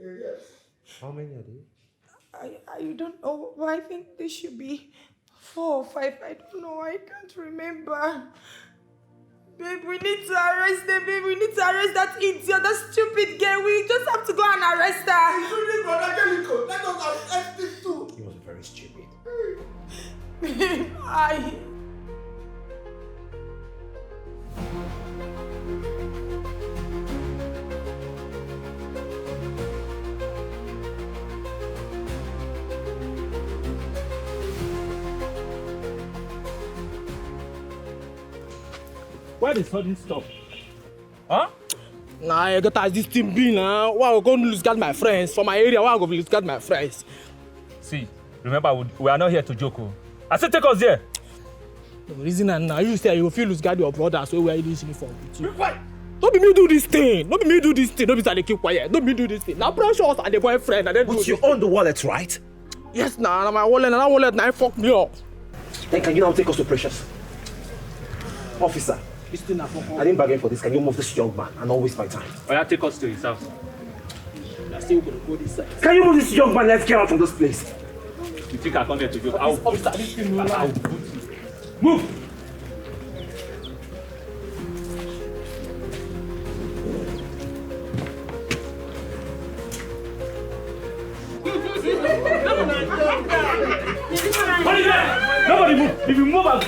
Yes. How many are they? I don't know, but I think there should be 4 or 5. I don't know. I can't remember. Babe, we need to arrest them, babe. We need to arrest that idiot, that stupid girl. We just have to go and arrest her. Let us arrest this too. He was very stupid. Where the sudden stop? Huh? Nah, I got as this team be now. Why I go lose guard my friends from my area? Why I go lose guard my friends? See, remember we are not here to joke. I said take us there. The reason and now you say you feel lose guard your brother, so we are in this uniform with you. Why? Don't be me do this thing. Don't be me say they keep quiet. Don't be me do this thing. Now pressure us and the boyfriend and then. But you own the wallet, right? Yes, nah, my wallet, and that wallet, now fuck me up. Then can you now take us to Precious? Officer, I didn't bargain for this. Can you move this young man and not waste my time? Oh, yeah, take us to his house. I still gonna go this side. Can you move this young man? Let's get out from this place. You think I come here to do? Officer, this thing will lie. Move! Nobody move! If you move, I'll...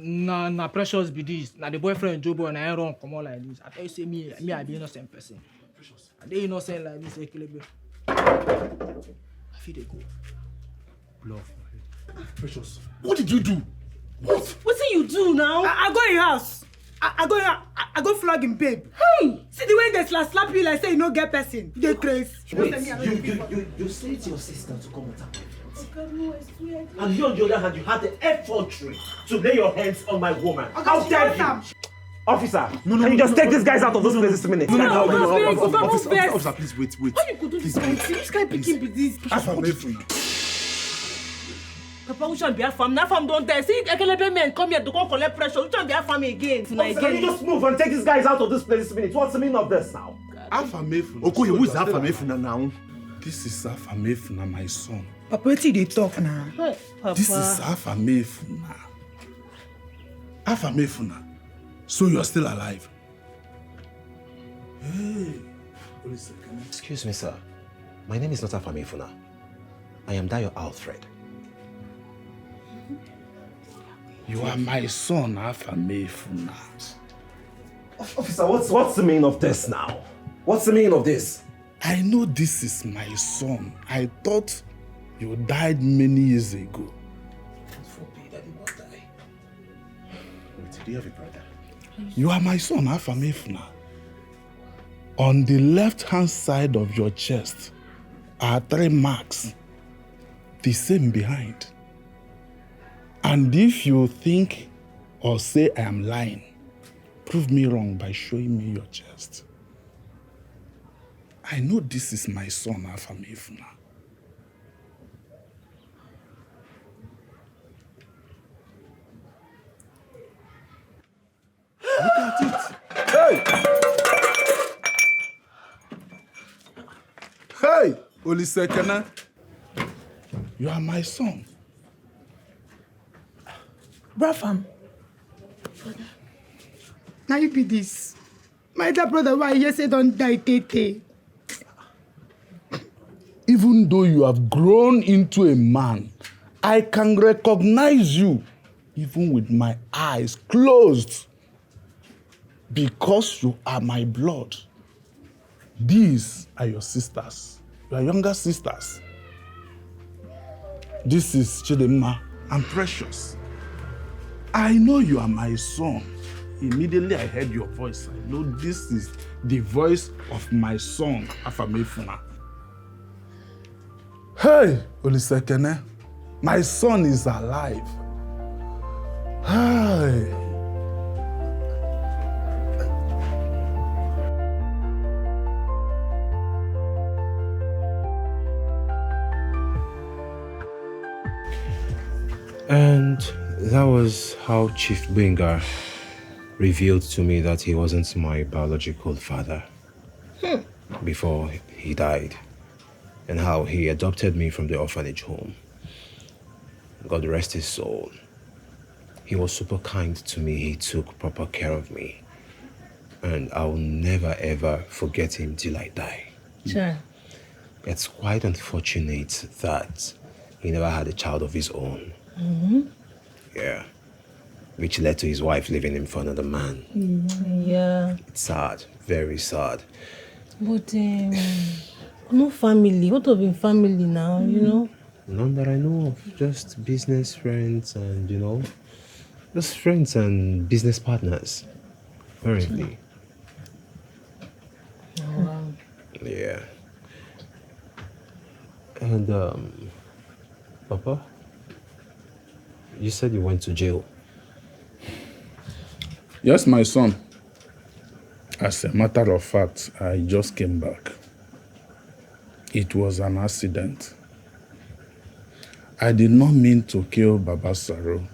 Nah, Precious be this. Now the boyfriend Jobo and I run come on like this. I tell you, say me, I be innocent person. Precious. I dey innocent like this, Ekelebe. I feel they go. Bluff. Precious. What did you do? What did you do now? I go in house. I go flog him, babe. Hey! See the way they slap you like say you no get person. They crazy. Wait, you said to your sister to come attack me. And you on the other hand, you had the effrontery to lay your hands on my woman. How dare you? Officer, can you just take these guys out of this place this minute? Officer, please wait. How you could do this kind of thing? Which kind of picking be this? Papa, which one be a farm? Now farm don't die. See, Ekelebe men come here to go collect pressure. Which one be a farm again? Officer, can you just move and take these guys out of this place this minute? What's the meaning of this now? Okay, who is Afamefuna now? This is Afamefuna, my son. Papa, what they talk now? Hey, Papa. This is Afamefuna. Afamefuna. So you're still alive? Hey. Excuse me, sir. My name is not Afamefuna. I am Dayo Alfred. You are my son, Afamefuna. Officer, what's the meaning of this now? What's the meaning of this? I know this is my son. I thought you died many years ago. God forbid, I did not die. Wait, do you have a brother? You are my son, Afamefuna. On the left-hand side of your chest are 3 marks, the same behind. And if you think or say I am lying, prove me wrong by showing me your chest. I know this is my son, Afamefuna. Look at it. Hey! Hey! Olisekena. You are my son. Brafam. Now you be this. My other brother, why you say don't die, Tete? Even though you have grown into a man, I can recognize you, even with my eyes closed, because you are my blood. These are your sisters, your younger sisters. This is Chidema and Precious. I know you are my son. Immediately I heard your voice. I know this is the voice of my son, Afamefuna. Hey, Olisekene, my son is alive. Hey. And that was how Chief Benga revealed to me that he wasn't my biological father before he died, and how he adopted me from the orphanage home. God rest his soul. He was super kind to me. He took proper care of me. And I'll never ever forget him till I die. Sure. It's quite unfortunate that he never had a child of his own. Mm-hmm. Yeah. Which led to his wife leaving him for another man. Yeah. It's sad. Very sad. But no family. What of in family now, you know? None that I know of. Just business friends and, just friends and business partners. Currently. Oh, wow. Yeah. And, Papa, you said you went to jail. Yes, my son. As a matter of fact, I just came back. It was an accident. I did not mean to kill Baba Saro.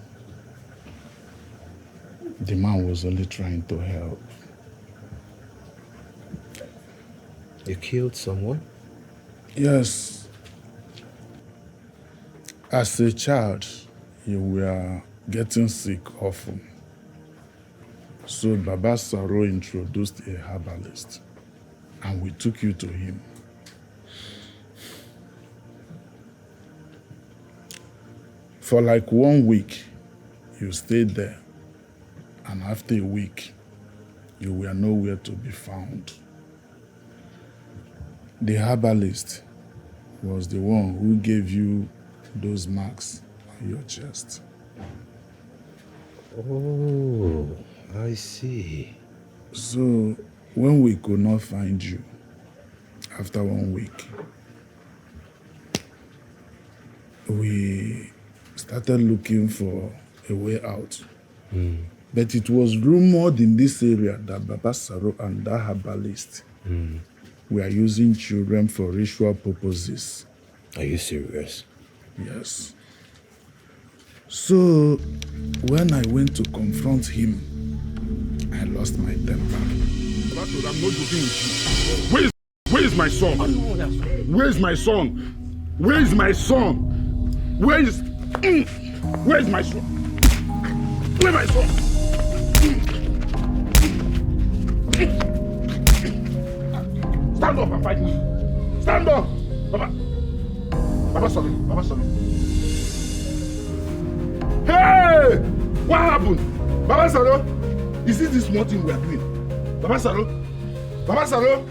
The man was only trying to help. You killed someone? Yes. As a child, you were getting sick often. So Baba Saro introduced a herbalist, and we took you to him. For like 1 week, you stayed there, and after a week, you were nowhere to be found. The herbalist was the one who gave you those marks on your chest. Oh, I see. So, when we could not find you, after 1 week, we started looking for a way out. But it was rumored in this area that Baba Saro and that herbalist were using children for ritual purposes. Are you serious? Yes. So, when I went to confront him, I lost my temper. I'm not joking with you. Where is my son? Where is my son? Where is my son? Where is my son? Where is my son? Stand up and fight me. Stand up. Baba, sorry. Hey! What happened? Baba Saro, is this small thing we are doing? Baba Saro? Baba Saro?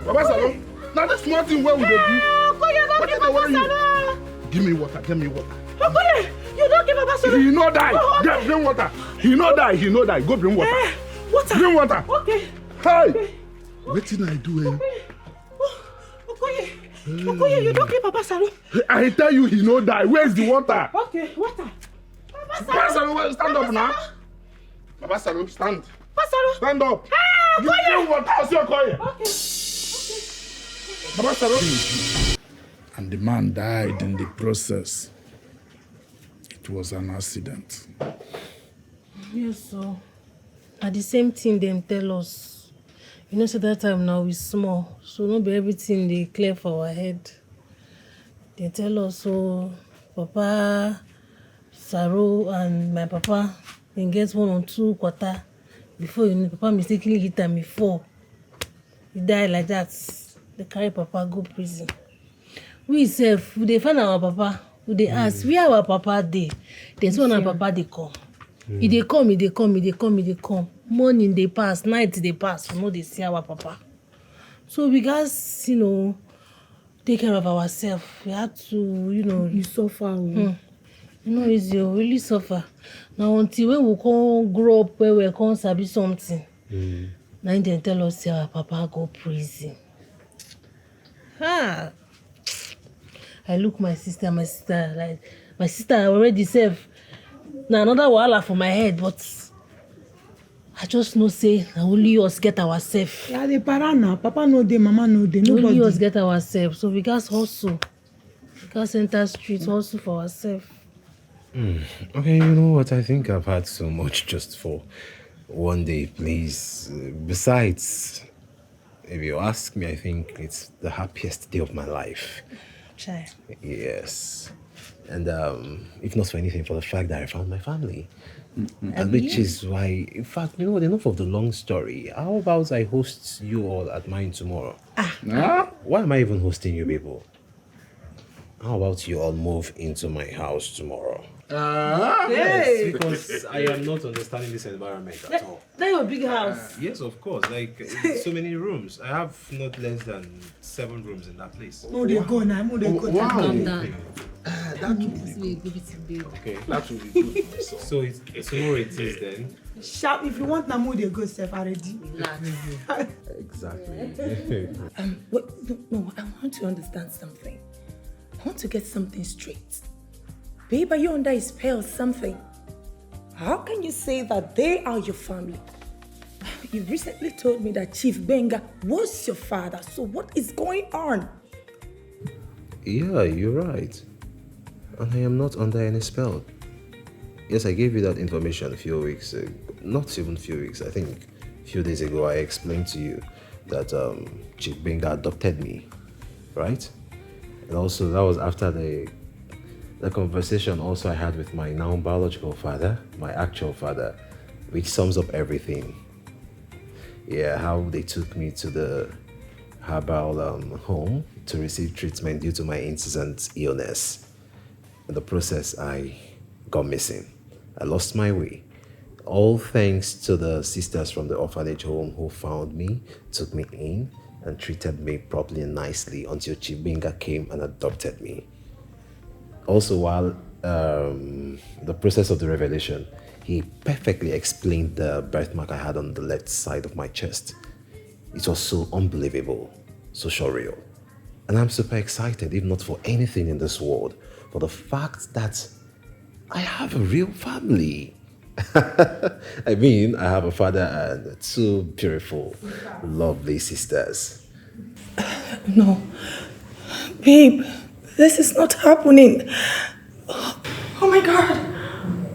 Baba Saro? Now this small thing where we do? Don't give Baba Saro. Give me water. Okoye, you don't give Baba Saro. He no die. Get bring water. He no die. Go bring water. Water. Bring water. Okay. Hey! Wetin I do? Okoye, you don't give Baba Saro. I tell you he no die. Where's the water? Okay, water. Baba Saro, stand up now. Baba Saro, stand. Baba Saro. Stand up. Hey, you bring water. I see Okoye. Okay. Baba Saro. And the man died in the process. It was an accident. Yes, so at the same thing them tell us. You know, so that time now we small, so not be everything they clear for our head. They tell us so Papa Saro and my papa then get 1 or 2 quarter before you know Papa mistakenly hit am before. He die like that. They carry Papa go prison. We self, we dey find our Papa, we dey ask where our Papa dey. There's one our Papa dey come. He dey come. Morning dey pass, night dey pass. We no dey see our Papa. So we guys, take care of ourselves. We had to, You suffer. Easy, really suffer. Now until when we come grow up, where we come sabi something, now they tell us say our Papa go prison. I look my sister like my sister already safe. Now another wahala for my head, but I just know say only us get ourselves. Yeah, the parana. Papa no dey, mama no dey. Nobody. Only us get ourselves. So we guys hustle. We guys enter street hustle for ourselves. Okay, you know what? I think I've had so much just for one day, please. Besides, if you ask me, I think it's the happiest day of my life. Chai. Yes. And if not for anything, for the fact that I found my family. And which is why, in fact, enough of the long story. How about I host you all at mine tomorrow? Why am I even hosting you people? How about you all move into my house tomorrow? Yes, because I am not understanding this environment at all. That's your big house. Yes, of course. Like, so many rooms. I have not less than 7 rooms in that place. No, they go now. No, they go. Wow. Calm down. That will be good. Okay, that will be good. So tomorrow it is then. Sharp. If you want now, they go self already. Exactly. No, I want to understand something. I want to get something straight. Babe, are you under a spell or something? How can you say that they are your family? You recently told me that Chief Benga was your father, so what is going on? Yeah, you're right. And I am not under any spell. Yes, I gave you that information a few weeks ago. Not even a few weeks, I think a few days ago I explained to you that Chief Benga adopted me, right? And also that was after the conversation also I had with my now biological father, my actual father, which sums up everything. Yeah, how they took me to the herbal home to receive treatment due to my incessant illness. In the process, I got missing. I lost my way. All thanks to the sisters from the orphanage home who found me, took me in, and treated me properly and nicely until Chibinga came and adopted me. Also, while the process of the revelation, he perfectly explained the birthmark I had on the left side of my chest. It was so unbelievable, so surreal. And I'm super excited, if not for anything in this world, for the fact that I have a real family. I mean, I have a father and two beautiful, lovely sisters. No. Babe, this is not happening. Oh my God.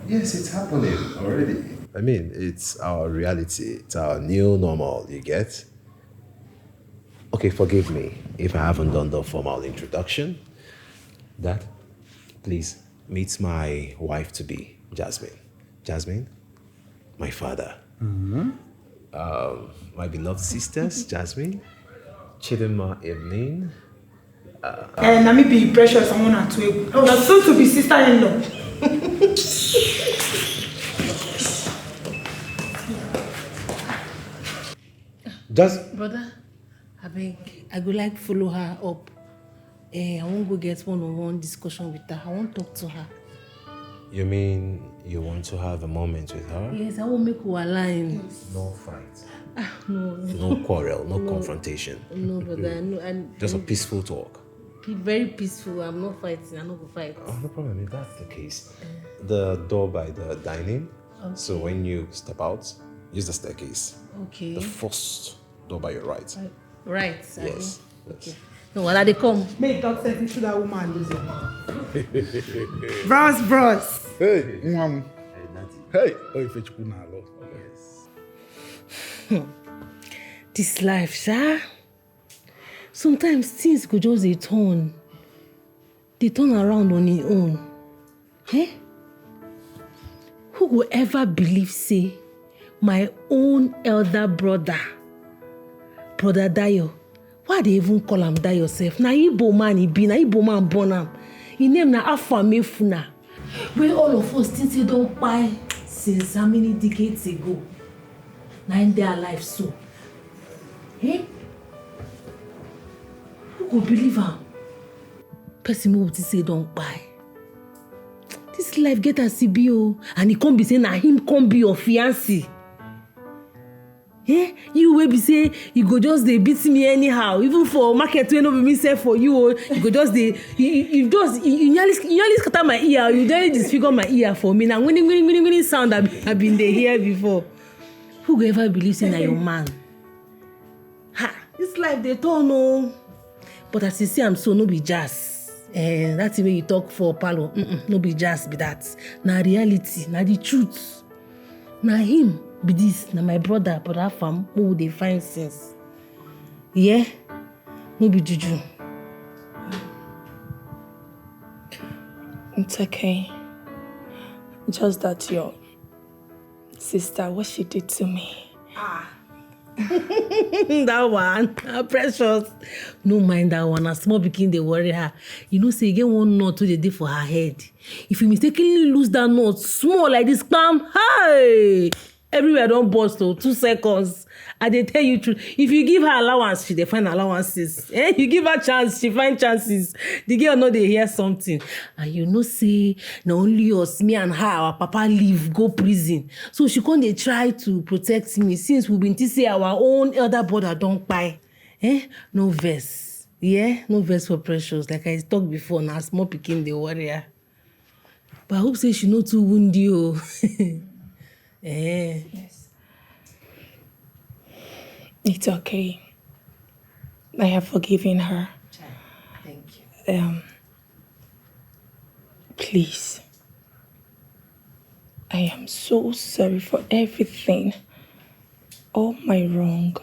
Yes, it's happening already. I mean, it's our reality. It's our new normal, you get? Okay, forgive me if I haven't done the formal introduction. Dad, please meet my wife-to-be, Jasmine. Jasmine, my father. My beloved sisters, Jasmine, Chidima, Evelyn. And let me be precious, I want to Your soon to be sister-in-law. Just Brother, I go like follow her up. I won't go get one-on-one discussion with her. I won't talk to her. You mean you want to have a moment with her? Yes, I won't make her align. No fight. No. No quarrel, no confrontation. No, brother. No, Just a peaceful talk. Be very peaceful. I'm not fighting. I'm not going to fight. Oh, no problem. If that's the case, the door by the dining. Okay. So when you step out, use the staircase. Okay. The first door by your right. Right. Yes. Okay. No, what are they come? May talk sense into that woman losing. Bros. Hey, mom. Hey, oh, if it's cool now, Yes. This life, sir. Sometimes things could just they turn around on their own. Eh? Who would ever believe, say, my own elder brother Dayo? Why they even call him Dayo yourself? Na Igbo man he be, na Igbo man born him. He name na Afamefuna. Where all of us think they don't buy since how many decades ago. Now in their life so. Eh? Who could believe him? Person who would say don't buy. This life get a CBO and he can't be saying na him can't be your fiancé. Eh? You will be say you go just they beat me anyhow. Even for market when no be me say for you, you go just they you nearly scatter my ear. You nearly disfigure my ear for me. Now winning sound I've been there here before. Who go ever believe say na your man? Ha! This life they don't know. But as you see, I'm so no be jazz. And that's the way you talk for Palo. No be jazz be that. Na reality, na the truth. Na him be this, na my brother fam who they find sense. Yeah? No be juju. It's okay. Just that your sister, what she did to me. That one, precious. No mind that one. A small pikin they worry her. You know, say you get one knot to the day for her head. If you mistakenly lose that knot, small like this, spam, hey! Everywhere don't burst 2 seconds. And they tell you truth. If you give her allowance, she dey find allowances. You give her chance, she find chances. The girl know they hear something. And you know, say, not only us, me and her, our papa leave, go prison. So she can't dey try to protect me since we been to say our own elder brother don't buy. No verse. Yeah, no verse for precious. Like I talked before, now small pikin the warrior. But I hope say she no too wound you. Yes. It's okay. I have forgiven her. Thank you. Please. I am so sorry for everything. All my wrong.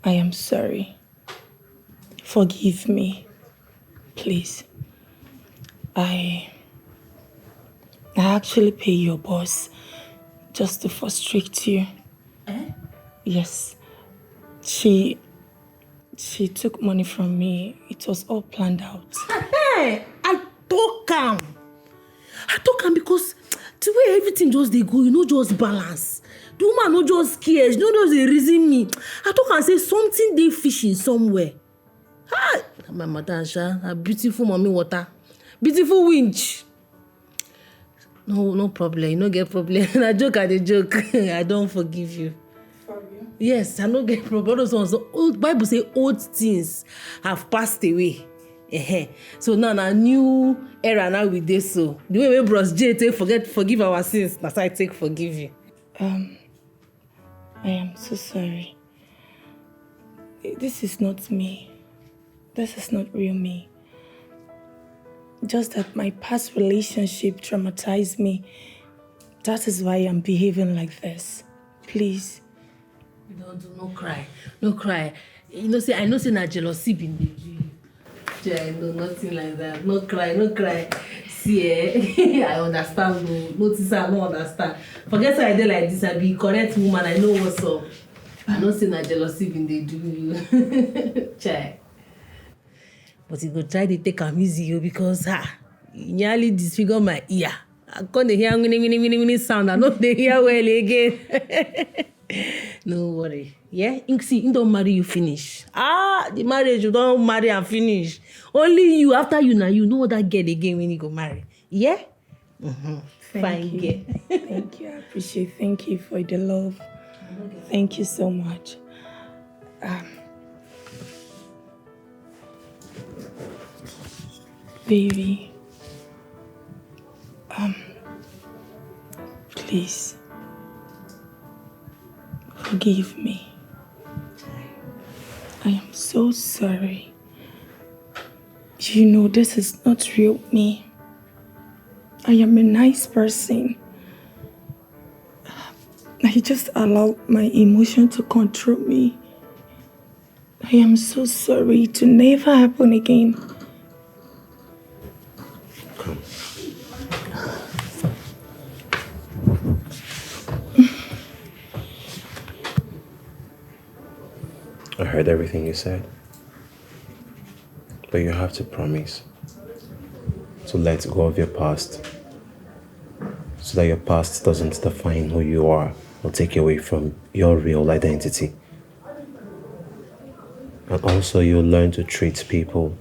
I am sorry. Forgive me. Please. I actually pay your boss just to frustrate you. Yes. She took money from me. It was all planned out. Hey, I talk am because the way everything just dey go, just balance. The woman no just care, she no just dey reason me. I talk am say something dey fishy somewhere. Hi, my madam sha, a beautiful mommy water, beautiful winch. No problem, you no get problem. Na joke I dey joke. I don forgive you. For real? Yes, I no get problem. All those ones, old Bible say old things have passed away. So now na new era now we dey so. The way wey Bros J take forgive our sins, na so I take forgive you. I am so sorry. This is not me. This is not real me. Just that my past relationship traumatized me. That is why I'm behaving like this. Please. No cry. I know say na jealousy bin dey do you. No, nothing like that. No cry. See, I understand. Notice I no understand. Forget how I dey like this. I be correct woman. I know what's up. I know say na jealousy bin dey do you. Chai. But you go try to take am easy because you nearly disfigure my ear. I can't hear winning sound. I no dey hear well again. No worry. Yeah, he don't marry you finish. The marriage you don't marry and finish. Only you, after you now, you know that girl again when you go marry. Yeah? Fine girl. Thank you. I appreciate it. Thank you for the love. Thank you so much. Baby. Please. Forgive me. I am so sorry. You know this is not real me. I am a nice person. I just allow my emotion to control me. I am so sorry. To never happen again. Come. I heard everything you said. But you have to promise to let go of your past so that your past doesn't define who you are or take away from your real identity. And also you'll learn to treat people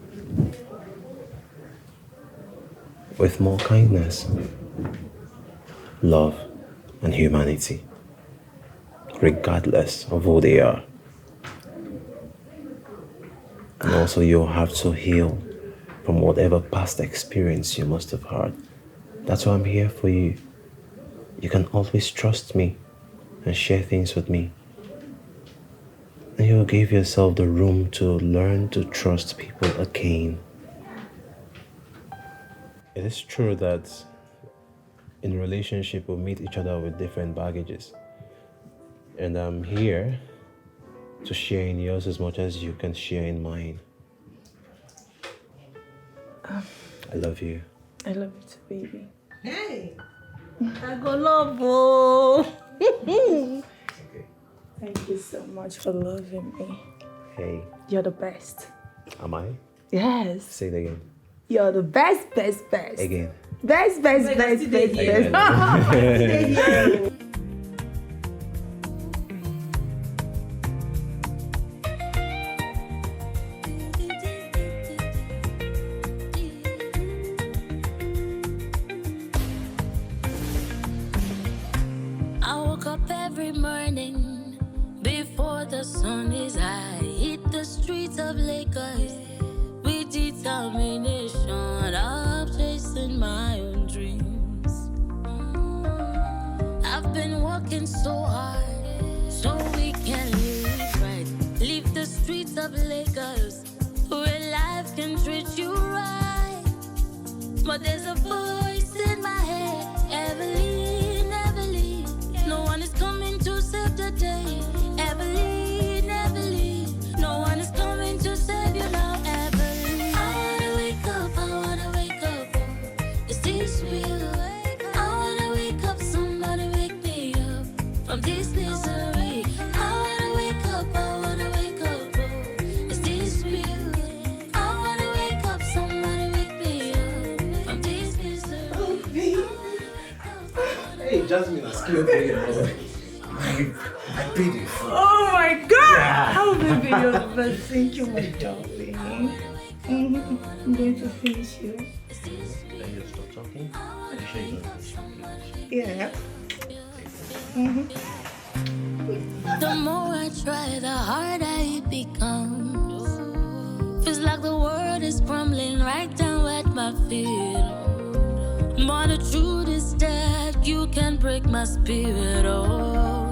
with more kindness, love, and humanity, regardless of who they are. And also you'll have to heal from whatever past experience you must have had. That's why I'm here for you. You can always trust me and share things with me. And you'll give yourself the room to learn to trust people again. It is true that in a relationship we meet each other with different baggages. And I'm here to share in yours as much as you can share in mine. I love you. I love you too, baby. Hey, I go love you. Thank you so much for loving me. Hey. You're the best. Am I? Yes. Say it again. You're the best. Again. Best. I woke up every morning before the sun is high. Hit the streets of Lagos with determination. I'm chasing my own dreams. I've been working so hard so we can live right. Leave the streets of Lagos where life can treat you right. But there's a voice in my head, Evelyn, Evelyn. No one is coming to save the day, Evelyn, Evelyn. No one is coming to save you now, Evelyn. I wanna wake up, I wanna wake up. Is this real? I wanna wake up, somebody wake me up from this misery. I wanna wake up, I wanna wake up. Is this real? I wanna wake up, somebody wake me up from this misery. Hey, Jasmine has killed me. I paid it. Oh my God! How baby, you're the best. Thank you, my darling. I'm going to finish you. Then you stop talking. Are you sure you don't finish? Yeah. The more I try, the harder it becomes. Feels like the world is crumbling right down at my feet. But the truth is that you can break my spirit, oh.